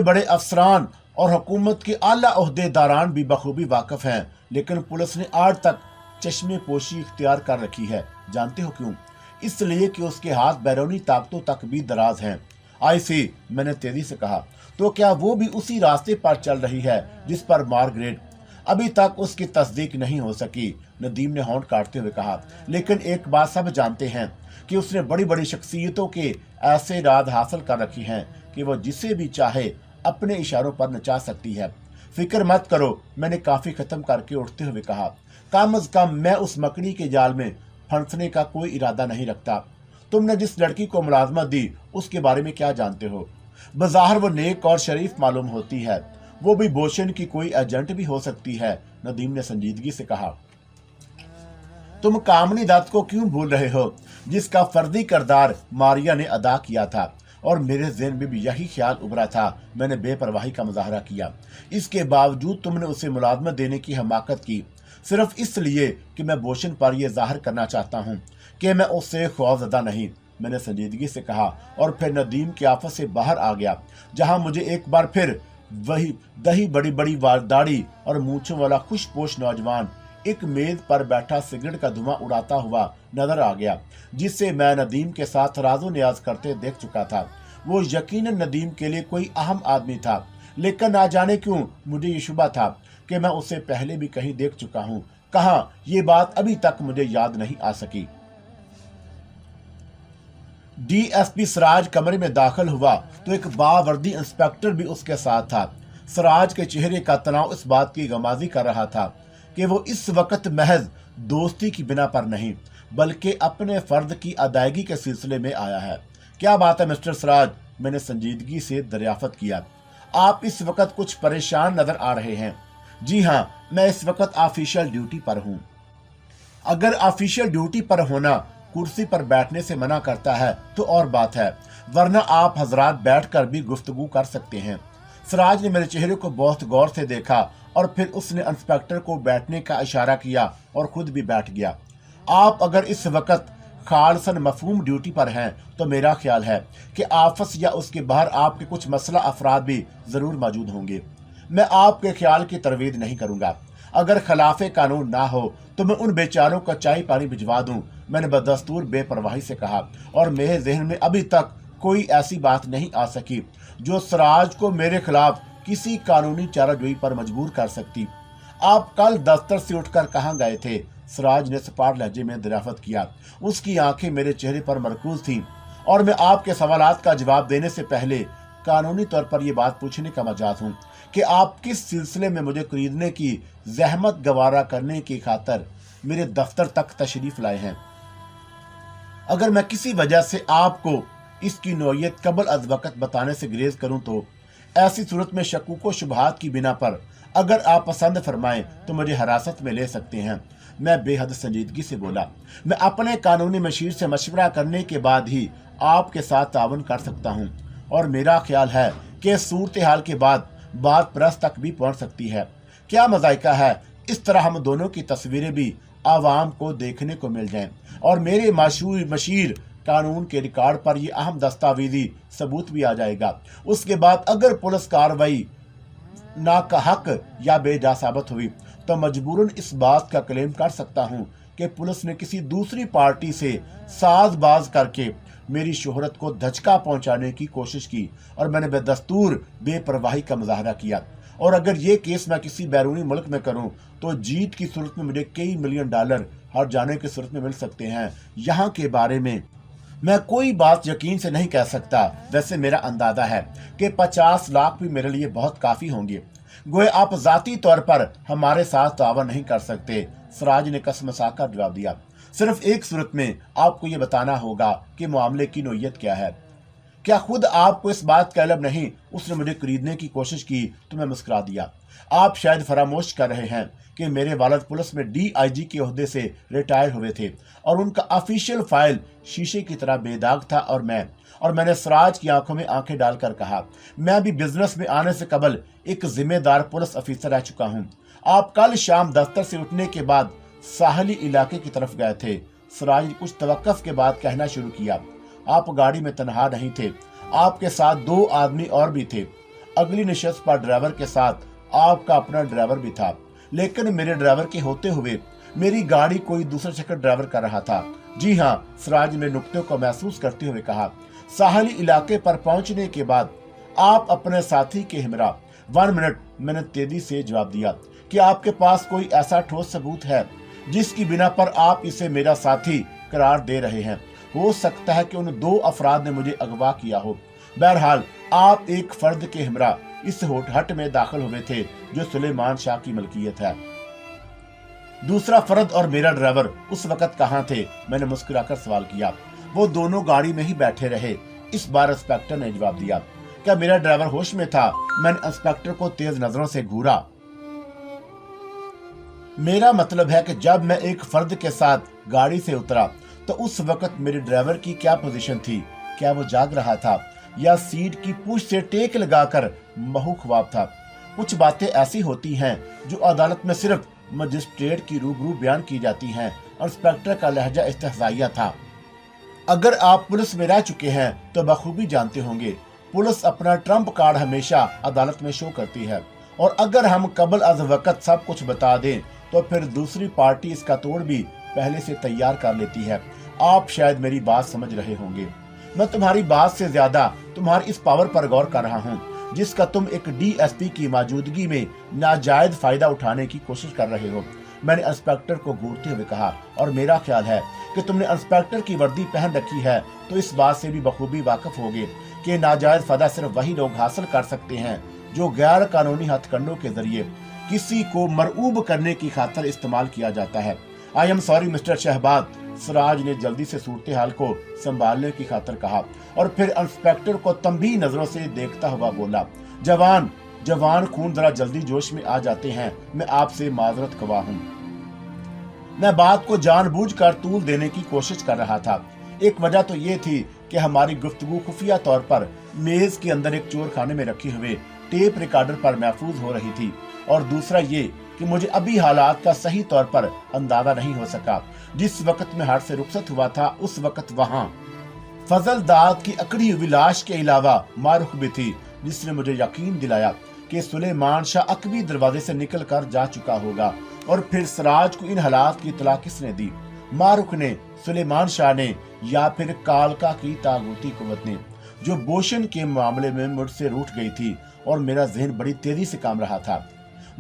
बड़े अफसरान और हुकूमत के आला ओहदेदारान भी बखूबी वाकिफ हैं, लेकिन पुलिस ने आज तक चश्मे पोशी इख्तियार कर रखी है। जानते हो क्यों? इसलिए कि उसके हाथ बैरूनी ताकतों तक भी दराज हैं। आई सी, मैंने तेजी से कहा। तो क्या वो भी उसी रास्ते पर चल रही है जिस पर मार्गरेट? अभी तक उसकी तस्दीक नहीं हो सकी, नदीम ने होंठ काटते हुए कहा। लेकिन एक बात सब जानते हैं कि उसने बड़ी बड़ी शख्सियतों के ऐसे राज हासिल कर रखी हैं कि वो जिसे भी चाहे अपने इशारों पर नचा सकती है। फिक्र मत करो, मैंने काफी खत्म करके उठते हुए कहा। कम अज कम मैं उस मकड़ी के जाल में फंसने का कोई इरादा नहीं रखता। तुमने जिस लड़की को मुलाजमत दी उसके बारे में क्या जानते हो? बज़ाहिर वो नेक और शरीफ मालूम होती है, वो भी बोशन की कोई एजेंट भी हो सकती है। नदीम ने संजीदगी से कहा, तुम कामनी दत्त को क्यों भूल रहे हो, जिसका फर्जी किरदार मारिया ने अदा किया था? और मेरे ज़हन में भी यही ख्याल उभरा था। मैंने बेपरवाही का मुजाहरा किया। इसके बावजूद तुमने उसे मुलाजमत देने की हमाकत की, सिर्फ इसलिए कि मैं बोशन पर यह जाहिर करना चाहता हूँ कि मैं उससे खौफजदा नहीं। मैंने संजीदगी से कहा और फिर नदीम की आफत से बाहर आ गया, जहाँ मुझे एक बार फिर वही दही बड़ी बड़ी दाढ़ी और मूंछों वाला खुशपोश नौजवान एक मेज पर बैठा सिगरेट का धुआं उड़ाता हुआ नजर आ गया, जिससे मैं नदीम के साथ राजो नियाज करते देख चुका था। वो यकीनन नदीम के लिए कोई अहम आदमी था, लेकिन ना जाने क्यों मुझे ये शुबा था कि मैं उसे पहले भी कहीं देख चुका हूँ। कहाँ, ये बात अभी तक मुझे याद नहीं आ सकी। डीएसपी सिराज कमरे में दाखिल हुआ तो एक बावर्दी इंस्पेक्टर भी उसके साथ था। सिराज के चेहरे का तनाव इस बात की गमाजी कर रहा था कि वो इस वक्त महज दोस्ती की बिना पर नहीं, बल्कि अपने फर्ज की अदायगी के सिलसिले में आया है। क्या बात है मिस्टर सिराज? मैंने संजीदगी से दरियाफ्त किया। आप इस वक्त कुछ परेशान नजर आ रहे हैं। जी हाँ, मैं इस वक्त ऑफिशियल ड्यूटी पर हूँ। अगर ऑफिशियल ड्यूटी पर होना कुर्सी पर बैठने से मना करता है तो और बात है, वरना आप हजरात बैठकर भी गुफ्तगू कर सकते हैं। सिराज ने मेरे चेहरे को बहुत गौर से देखा और फिर उसने इंस्पेक्टर को बैठने का इशारा किया और खुद भी बैठ गया। आप अगर इस वक्त खालसन मफहूम ड्यूटी पर हैं तो मेरा ख्याल है कि ऑफिस या उसके बाहर आपके कुछ मसला अफराद भी जरूर मौजूद होंगे। मैं आपके ख्याल की तरवीद नहीं करूंगा। अगर खिलाफे कानून ना हो तो मैं उन बेचारों का चाय पानी भिजवा दूं। मैंने बदस्तूर बेपरवाही से कहा और मेरे जहन में अभी तक कोई ऐसी बात नहीं आ सकी जो सिराज को मेरे खिलाफ किसी कानूनी चाराजोई पर मजबूर कर सकती। आप कल दफ्तर से उठकर कहाँ गए थे? सिराज ने सपाट लहजे में दरियाफ्त किया। उसकी आंखें मेरे चेहरे पर मरकूज थीं और मैं आपके सवालात का जवाब देने से पहले कानूनी तौर पर यह बात पूछने का मजाज हूँ कि आप किस सिलसिले में मुझे खरीदने की जहमत गवारा करने की खातर मेरे दफ्तर तक तशरीफ लाए हैं। अगर मैं किसी वजह से आपको इसकी नौयत कबल अज वक्त बताने से गुरेज करूं तो ऐसी सूरत में शकूक व शुबहात की बिना पर अगर आप पसंद फरमाएं तो मुझे हिरासत में ले सकते हैं। मैं बेहद संजीदगी से बोला। मैं अपने कानूनी मशीर से मशवरा करने के बाद ही आपके साथ तावन कर सकता हूं और मेरा ख्याल है कि सूरत हाल के बाद बात प्रेस तक भी पहुंच सकती है। क्या मजायका है इस तरह हम दोनों की तस्वीरें भी आवाम को देखने को मिल जाएं और मेरे मशीर कानून के रिकॉर्ड पर यह अहम दस्तावेजी सबूत भी आ जाएगा। उसके बाद अगर पुलिस कार्रवाई नाहक या बेजा साबित हुई तो मजबूरन इस बात का क्लेम कर सकता हूं कि पुलिस ने किसी दूसरी पार्टी से साजबाज करके मेरी शोहरत को धचका पहुंचाने की कोशिश की और मैंने बेदस्तूर बेपरवाही का मुजाहरा किया। और अगर ये केस मैं किसी बैरूनी मुल्क में करूं तो जीत की सूरत में मुझे कई मिलियन डॉलर हर जाने की सूरत में मिल सकते हैं। यहाँ के बारे में मैं कोई बात यकीन से नहीं कह सकता। वैसे मेरा अंदाजा है कि 50 लाख भी मेरे लिए बहुत काफी होंगे। गोए आप जाती तौर पर हमारे साथ तावन नहीं कर सकते। सिराज ने कसमसाकर जवाब दिया। सिर्फ एक सूरत में आपको ये बताना होगा कि मामले की नोयत क्या है। क्या खुद आपको इस बात का इल्म नहीं? उसने मुझे खरीदने की कोशिश की तो मैं मुस्कुरा दिया। आप शायद फरामोश कर रहे हैं कि मेरे वालिद पुलिस में DIG के ओहदे से रिटायर हुए थे और उनका ऑफिशियल फाइल शीशे की तरह बेदाग था। और मैंने सिराज की आंखों में आंखें डालकर कहा, मैं भी बिजनेस में आने से कबल एक जिम्मेदार पुलिस अफसर रह चुका हूँ। आप कल शाम दफ्तर से उठने के बाद साहली इलाके की तरफ गए थे। सिराज ने कुछ तवक्कुफ के बाद कहना शुरू किया, आप गाड़ी में तनहा नहीं थे, आपके साथ 2 आदमी और भी थे। अगली नशस्त पर ड्राइवर के साथ आपका अपना ड्राइवर भी था, लेकिन मेरे ड्राइवर के होते हुए मेरी गाड़ी कोई दूसरा शख्स ड्राइवर कर रहा था। जी हाँ, सिराज ने नुक्ते को महसूस करते हुए कहा। साहली इलाके पर पहुंचने के बाद आप अपने साथी के हमरा 1 मिनट, मैंने तेजी से जवाब दिया कि आपके पास कोई ऐसा ठोस सबूत है जिसकी बिना पर आप इसे मेरा साथी करार दे रहे हैं। हो सकता है कि उन 2 अफराद ने मुझे अगवा किया हो। बहरहाल आप एक फर्द के हमरा इस हट में दाखिल हुए थे जो सुलेमान शाह की मलकियत है। दूसरा फर्द और मेरा ड्राइवर उस वक्त कहाँ थे? मैंने मुस्कुराकर सवाल किया। वो दोनों गाड़ी में ही बैठे रहे। इस बार इंस्पेक्टर ने जवाब दिया। क्या मेरा ड्राइवर होश में था? मैंने इंस्पेक्टर को तेज नजरों से घूरा। मेरा मतलब है कि जब मैं एक फर्द के साथ गाड़ी से उतरा तो उस वक्त मेरे ड्राइवर की क्या पोजीशन थी? क्या वो जाग रहा था या सीट की पूंछ से टेक लगाकर महूख्वाब था? कुछ बातें ऐसी होती हैं जो अदालत में सिर्फ मजिस्ट्रेट की रूबरू बयान की जाती हैं। इंस्पेक्टर का लहजा इस्तेहज़ाइया था। अगर आप पुलिस में रह चुके हैं तो बखूबी जानते होंगे, पुलिस अपना ट्रम्प कार्ड हमेशा अदालत में शो करती है, और अगर हम कबल अज वक्त सब कुछ बता दें तो फिर दूसरी पार्टी इसका तोड़ भी पहले से तैयार कर लेती है। आप शायद मेरी बात समझ रहे होंगे। मैं तुम्हारी बात से ज्यादा तुम्हारी इस पावर पर गौर कर रहा हूँ जिसका तुम एक डीएसपी की मौजूदगी में नाजायज फायदा उठाने की कोशिश कर रहे हो। मैंने इंस्पेक्टर को घूरते हुए कहा, और मेरा ख्याल है कि तुमने इंस्पेक्टर की वर्दी पहन रखी है तो इस बात से भी बखूबी वाकिफ होगे कि नाजायज फायदा सिर्फ वही लोग हासिल कर सकते हैं जो गैर कानूनी हथकंडों के जरिए किसी को मरऊब करने की खातिर इस्तेमाल किया जाता है। I am sorry mister Shahbaz, Siraj ने जल्दी से सूरत हाल को संभालने की खातिर कहा, और फिर इंस्पेक्टर को तंबी नजरों से देखता हुआ बोला, जवान खून जरा जल्दी जोश में आ जाते हैं, मैं आपसे माजरत ख्वाह हूँ। मैं बात को जानबूझकर तूल देने की कोशिश कर रहा था। एक वजह तो ये थी कि हमारी गुफ्तगू खुफिया तौर पर मेज के अंदर एक चोर खाने में रखे हुए टेप रिकॉर्डर पर महफूज हो रही थी, और दूसरा ये कि मुझे अभी हालात का सही तौर पर अंदाजा नहीं हो सका। जिस वक्त मैं हार्ट से रुखसत हुआ था उस वक्त वहाँ फजल दाद की अकड़ी हुई लाश के अलावा मारूख भी थी, जिसने मुझे यकीन दिलाया कि सुलेमान शाह अकबी दरवाजे से निकल कर जा चुका होगा। और फिर सिराज को इन हालात की इत्तला किसने दी? मारूख ने, सुलेमान शाह ने, या फिर कालका की तागूती कुव्वत ने, जो बोशन के मामले में मुझसे रूठ गई थी और मेरा जहन बड़ी तेजी से काम रहा था।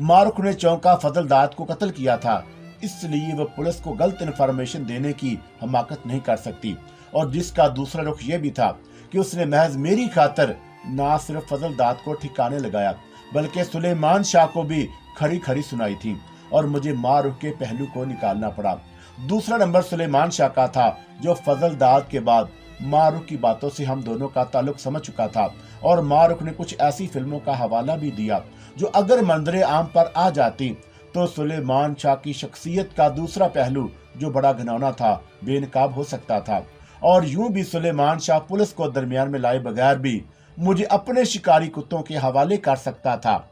मारूख ने चौंका फजल दाद को कत्ल किया था, इसलिए वह पुलिस को गलत इन्फॉर्मेशन देने की हमाकत नहीं कर सकती, और जिसका दूसरा रुख यह भी था कि उसने महज मेरी खातिर ना सिर्फ फजल दाद को ठिकाने लगाया बल्कि सुलेमान शाह को भी खरी खरी सुनाई थी, और मुझे मारूख के पहलू को निकालना पड़ा। दूसरा नंबर सुलेमान शाह का था, जो फजल दाद के बाद मारूख की बातों से हम दोनों का ताल्लुक समझ चुका था, और मारूख ने कुछ ऐसी फिल्मों का हवाला भी दिया जो अगर मंजरे आम पर आ जाती तो सुलेमान शाह की शख्सियत का दूसरा पहलू, जो बड़ा घिनौना था, बेनकाब हो सकता था। और यूं भी सुलेमान शाह पुलिस को दरमियान में लाए बगैर भी मुझे अपने शिकारी कुत्तों के हवाले कर सकता था।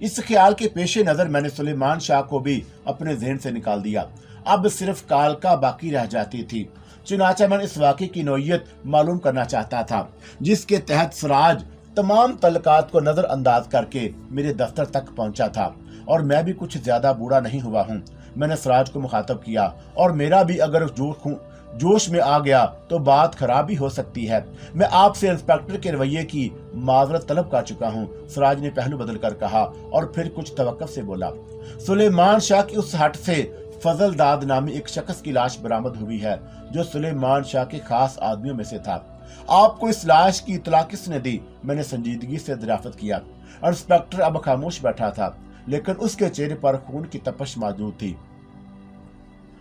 इस ख्याल के पेश नजर मैंने सुलेमान शाह को भी अपने ज़हन से निकाल दिया। अब सिर्फ कालका बाकी रह जाती थी। चुनाचा मैंने इस वाक़े की नौयत मालूम करना चाहता था, जिसके तहत सिराज तमाम तलकात को नजरअंदाज करके मेरे दफ्तर तक पहुंचा था, और मैं भी कुछ ज्यादा बूढ़ा नहीं हुआ हूँ। मैंने सिराज को मुखातब किया, और मेरा भी अगर जोश में आ गया तो बात खराब भी हो सकती है। मैं आपसे इंस्पेक्टर के रवैये की माजरत तलब कर चुका हूँ, सिराज ने पहलू बदल कर कहा, और फिर कुछ तवक्कुफ से बोला, सुलेमान शाह की उस हट से फजल दाद नामी एक शख्स की लाश बरामद हुई है, जो सुलेमान शाह के खास आदमियों में से था। आपको इस लाश की इत्तला किसने दी? मैंने संजीदगी से दरियाफ्त किया। इंस्पेक्टर अब खामोश बैठा था, लेकिन उसके चेहरे पर खून की तपश मौजूद थी।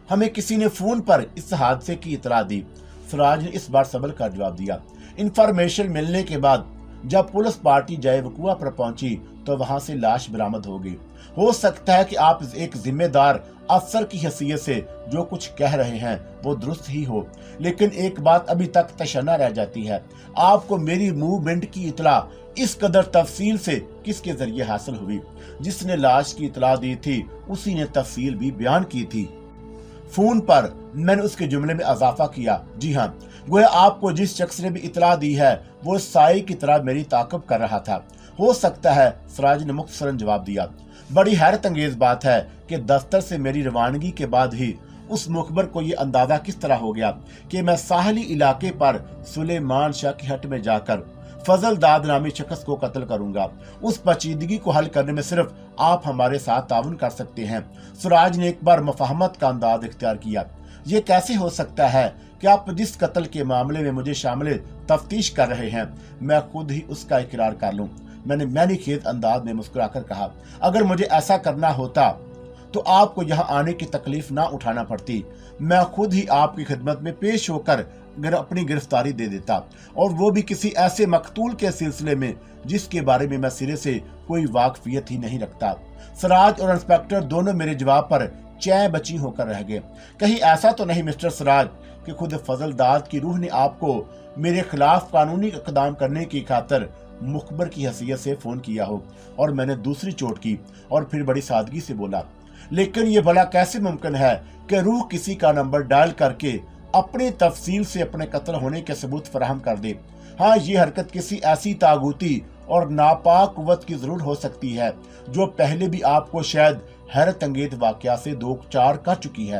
हमें किसी ने फोन पर इस हादसे की इत्तला दी, सिराज ने इस बार सबल कर जवाब दिया। इंफॉर्मेशन मिलने के बाद जब पुलिस पार्टी जय वकुआ पर पहुंची तो वहां से लाश बरामद हो गई। हो सकता है कि आप एक जिम्मेदार अफसर की हैसियत से जो कुछ कह रहे हैं वो दुरुस्त ही हो, लेकिन एक बात अभी तक तशन्ना रह जाती है, आपको मेरी मूवमेंट की इत्तला इस कदर तफसील से किसके जरिए हासिल हुई? जिसने लाश की इत्तला दी थी उसी ने तफसील भी बयान की थी। फोन पर मैंने उसके जुमले में इजाफा किया, जी हाँ, गोया आपको जिस शख्स ने भी इत्तला दी है वो साई की तरह मेरी ताक़ब कर रहा था। हो सकता है, सिराज ने मुख्तसरन जवाब दिया। बड़ी हैरत अंगेज बात है कि दफ्तर से मेरी रवानगी के बाद ही उस मुखबर को ये अंदाजा किस तरह हो गया कि मैं साहली इलाके पर सुलेमान शाह की हट में जाकर फजल दाद नामी शख्स को कत्ल करूंगा। उस पेचीदगी को हल करने में सिर्फ आप हमारे साथ ताउन कर सकते हैं। सिराज ने एक बार मफाहमत का अंदाज इख्तियार किया। ये कैसे हो सकता है कि आप जिस कत्ल के मामले में मुझे शामिल तफ्तीश कर रहे हैं मैं खुद ही उसका इकरार कर लूं? मैंने मैनीखेज अंदाज में मुस्कुराकर कहा, अगर मुझे ऐसा करना होता तो आपको यहाँ आने की तकलीफ ना उठाना पड़ती। मैं खुद ही आपकी खिदमत में पेश होकर अपनी गिरफ्तारी दे देता, और वो भी किसी ऐसे मकतूल के सिलसिले में जिसके बारे में मैं सिरे से कोई वाकफियत ही नहीं रखता। सिराज और इंस्पेक्टर दोनों मेरे जवाब पर चैन बची होकर रह गए। कहीं ऐसा तो नहीं मिस्टर सिराज कि खुद फजलदाद की रूह ने आपको मेरे खिलाफ कानूनी इक़दाम करने की खातिर मुखबर की हैसियत से फोन किया हो? और मैंने दूसरी चोट की और फिर बड़ी सादगी से बोला, लेकिन ये भला कैसे मुमकिन है कि रूह किसी का नंबर डायल करके अपनी तफसील से अपने कत्ल होने के सबूत फराहम कर दे? हाँ, ये हरकत किसी ऐसी तागूती और नापाक कुव्वत की जरूर हो सकती है जो पहले भी आपको शायद हैरत अंगेज वाकया से दो चार कर चुकी है।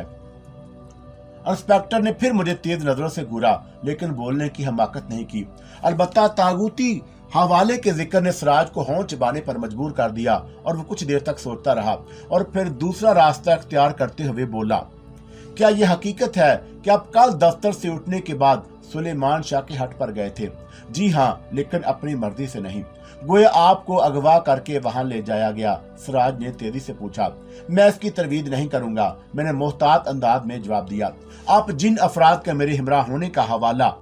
इंस्पेक्टर ने फिर मुझे तेज नजरों से घूरा, लेकिन बोलने की हिमाकत नहीं की। अलबत्ता तागूती हवाले के जिक्र ने सिराज को होंठ चबाने पर मजबूर कर दिया और वो कुछ देर तक सोचता रहा और फिर दूसरा रास्ता इख्तियार करते हुए बोला, क्या यह हकीकत है कि आप कल दफ्तर से उठने के बाद सुलेमान शाह के हट पर गए थे? जी हाँ, लेकिन अपनी मर्जी से नहीं। गोया आपको अगवा करके वहां ले जाया गया? सिराज ने तेजी से पूछा। मैं इसकी तरवीद नहीं करूंगा, मैंने मोहतात अंदाज में जवाब दिया। आप जिन अफराद का मेरे हमरा होने का हवाला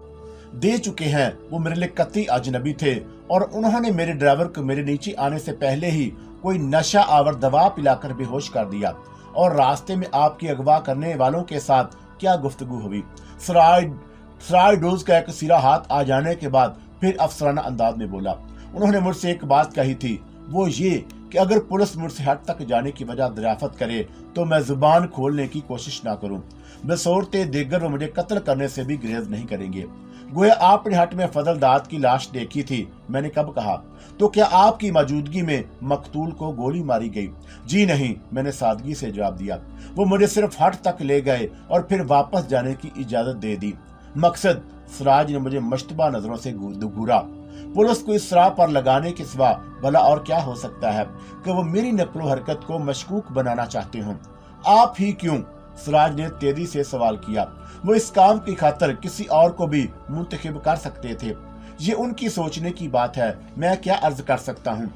दे चुके हैं वो मेरे लिए कतई अजनबी थे, और उन्होंने मेरे ड्राइवर को मेरे नीचे आने से पहले ही कोई नशा आवर दवा पिलाकर बेहोश कर दिया। और रास्ते में आपकी अगवा करने वालों के साथ क्या गुफ्तगू हुई? सराय डोज का एक सिरा हाथ आ जाने के बाद फिर अफसराना अंदाज में बोला, उन्होंने मुझसे एक बात कही थी, वो ये कि अगर पुलिस मुझसे हट तक जाने की वजह दरियाफ्त करे तो मैं जुबान खोलने की कोशिश ना करूं। बसौरते देगर वो मुझे कत्ल करने से भी गुरेज नहीं करेंगे। गोया आपने हट में फजलदाद की लाश देखी थी। मैंने कब कहा? तो क्या आपकी मौजूदगी में मकतूल को गोली मारी गई? जी नहीं, मैंने सादगी से जवाब दिया। वो मुझे सिर्फ हट तक ले गए और फिर वापस जाने की इजाजत दे दी। मकसद? सिराज ने मुझे मश्तबा नजरों से घूरा। पुलिस को इस राह पर लगाने के सिवा भला और क्या हो सकता है कि वो मेरी नकलो हरकत को मशकूक बनाना चाहते हो? आप ही क्यों? सिराज ने तेजी से सवाल किया। वो इस काम की खातिर किसी और को भी मुंतखब कर सकते थे, ये उनकी सोचने की बात है। मैं क्या अर्ज कर सकता हूँ?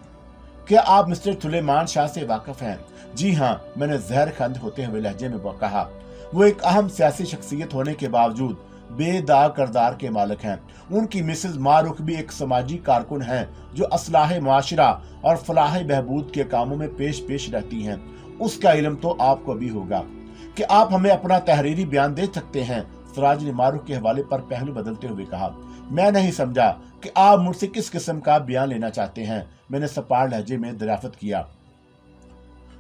क्या आप मिस्टर सुलेमान शाह से वाकिफ हैं? जी हाँ, मैंने जहर खंद होते हुए लहजे में कहा। वो एक अहम सियासी शख्सियत होने के बावजूद बेदाग किरदार के मालिक हैं। उनकी मिसेज मारूख भी एक समाजी कारकुन हैं जो असलाह माशरा और फलाह बहबूद के कामों में पेश रहती हैं। उसका इल्म तो आपको भी होगा। कि आप हमें अपना तहरीरी बयान दे सकते हैं? सिराज ने मारूख के हवाले पर पहलू बदलते हुए कहा। मैं नहीं समझा कि आप मुझसे किस किस्म का बयान लेना चाहते हैं। मैंने सपाट लहजे में दरियाफ्त किया।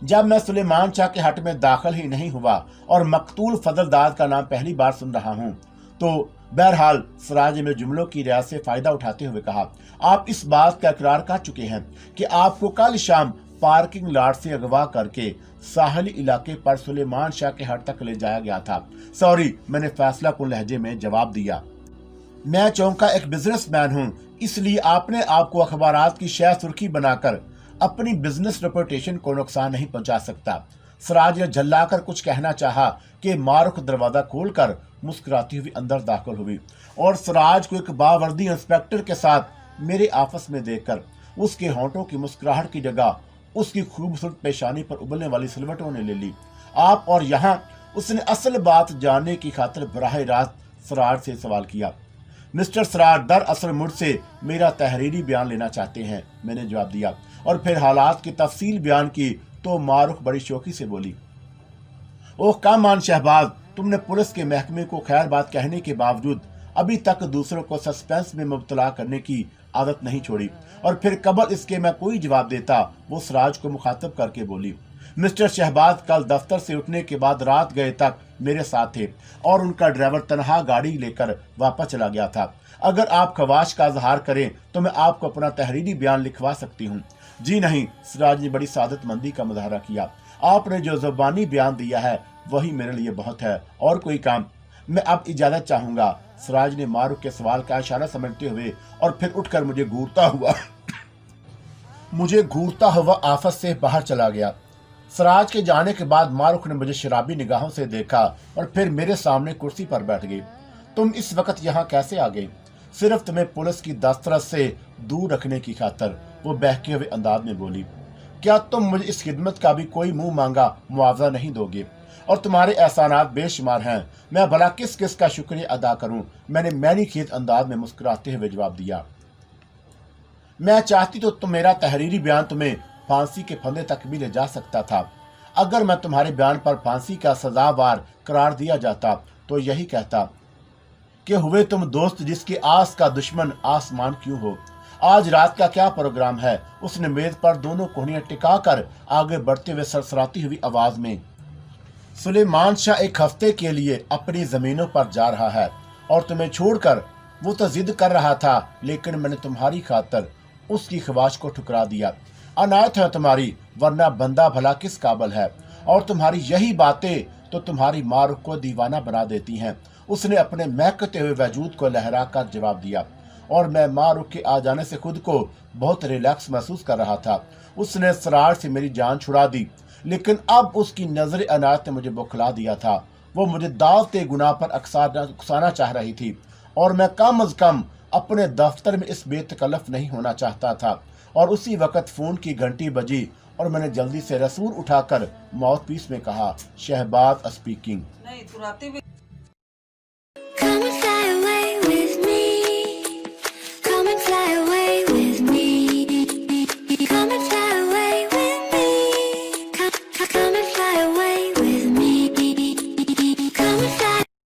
जब मैं सुलेमान शाह के हट में दाखिल ही नहीं हुआ और मकतूल फजलदाद का नाम पहली बार सुन रहा हूँ, तो बहरहाल सिराज ने मेरे जुमलों की रियायत से फायदा उठाते हुए कहा, आप इस बात का इकरार कर चुके हैं कि आपको कल शाम पार्किंग लॉट से अगवा करके साहली इलाके पर सुलेमान शाह के हट तक ले जाया गया था। सॉरी, मैंने फैसला कुन लहजे में जवाब दिया। मैं चौंका एक बिजनेसमैन हूँ, इसलिए आपने आपको अखबारात की शह सुर्खी बनाकर अपनी बिजनेस रेपुटेशन को नुकसान नहीं पहुंचा सकता। सिराज ने झल्लाकर कुछ कहना चाहा कि मारूख दरवाजा खोलकर मुस्कुराती हुई अंदर दाखिल हुई और सिराज को एक बावर्दी इंस्पेक्टर के साथ मेरे आपस में देखकर उसके होंठों की मुस्कुराहट की जगह उसकी खूबसूरत पेशानी पर उबलने वाली सिलवटों ने ले ली। आप और यहाँ उसने असल बात जानने की खातिर बराह रास्त सिराज से सवाल किया। मिस्टर सिराज दरअसल मुझसे मेरा तहरीरी बयान लेना चाहते हैं, मैंने जवाब दिया और फिर हालात की तफसील बयान की तो मारूख बड़ी शौकी से बोली, ओह कामान शहबाज, तुमने पुलिस के महकमे को खैर बात कहने के बावजूद अभी तक दूसरों को सस्पेंस में मुब्तला करने की आदत नहीं छोड़ी। और फिर कबल इसके मैं कोई जवाब देता, वो सिराज को मुखातब करके बोली, मिस्टर शहबाज कल दफ्तर से उठने के बाद रात गए तक मेरे साथ थे और उनका ड्राइवर तनहा गाड़ी लेकर वापस चला गया था। अगर आप खवाश का इजहार करें तो मैं आपको अपना तहरीरी बयान लिखवा सकती हूँ। जी नहीं, सिराज ने बड़ी सादतमंदी का मुजाहरा किया। आपने जो ज़बानी बयान दिया है वही मेरे लिए बहुत है, और कोई काम? मैं अब इजाजत चाहूंगा। सिराज ने मारूख के सवाल का इशारा समझते हुए और फिर उठकर मुझे घूरता हुआ आफत से बाहर चला गया। सिराज के जाने के बाद मारूख ने मुझे शराबी निगाहों से देखा और फिर मेरे सामने कुर्सी पर बैठ गई। तुम इस वक्त यहाँ कैसे आ गई? सिर्फ तुम्हें पुलिस की दस्तरस से दूर रखने की खातिर, वो बहके हुए अंदाज में बोली। क्या तुम मुझे इस खिदमत का भी कोई मुंह मांगा मुआवजा नहीं दोगे? اور تمہارے احسانات بے شمار ہیں، میں بھلا کس کس کا شکریہ ادا کروں؟ میں نے مینی خیز انداز میں مسکراتے ہوئے جواب دیا۔ میں چاہتی تو میرا تحریری بیان تمہیں پھانسی کے پھندے تک بھی لے جا سکتا تھا۔ اگر میں تمہارے بیان پر پھانسی کا سزاوار قرار دیا جاتا تو یہی کہتا کہ ہوئے تم دوست جس کی آس کا دشمن آسمان کیوں ہو۔ آج رات کا کیا پروگرام ہے؟ اس نے میز پر دونوں کوہنیاں ٹکا کر آگے بڑھتے ہوئے سرسراتی ہوئی آواز میں۔ سلیمان شاہ ایک ہفتے کے لیے اپنی زمینوں پر جا رہا ہے اور تمہیں چھوڑ کر وہ تو ضد کر رہا تھا، لیکن میں نے تمہاری خاطر اس کی خواہش کو ٹھکرا دیا۔ عنایت ہے تمہاری، ورنہ بندہ بھلا کس قابل ہے؟ اور تمہاری یہی باتیں تو تمہاری ماں رخ کو دیوانہ بنا دیتی ہیں۔ اس نے اپنے مہکتے ہوئے وجود کو لہرا کر جواب دیا، اور میں ماں رخ کے آ جانے سے خود کو بہت ریلیکس محسوس کر رہا تھا۔ اس نے اسرار سے میری جان چھڑا دی، لیکن اب اس کی نظر عنایت نے مجھے بکھلا دیا تھا۔ وہ مجھے دعوت گناہ پر اکسانا چاہ رہی تھی، اور میں کم از کم اپنے دفتر میں اس بے تکلف نہیں ہونا چاہتا تھا۔ اور اسی وقت فون کی گھنٹی بجی اور میں نے جلدی سے رسول اٹھا کر ماؤتھ پیس میں کہا، Shahbaz speaking. Come and fly away with me. Come and fly away with me. Come and fly away with me. Come and fly away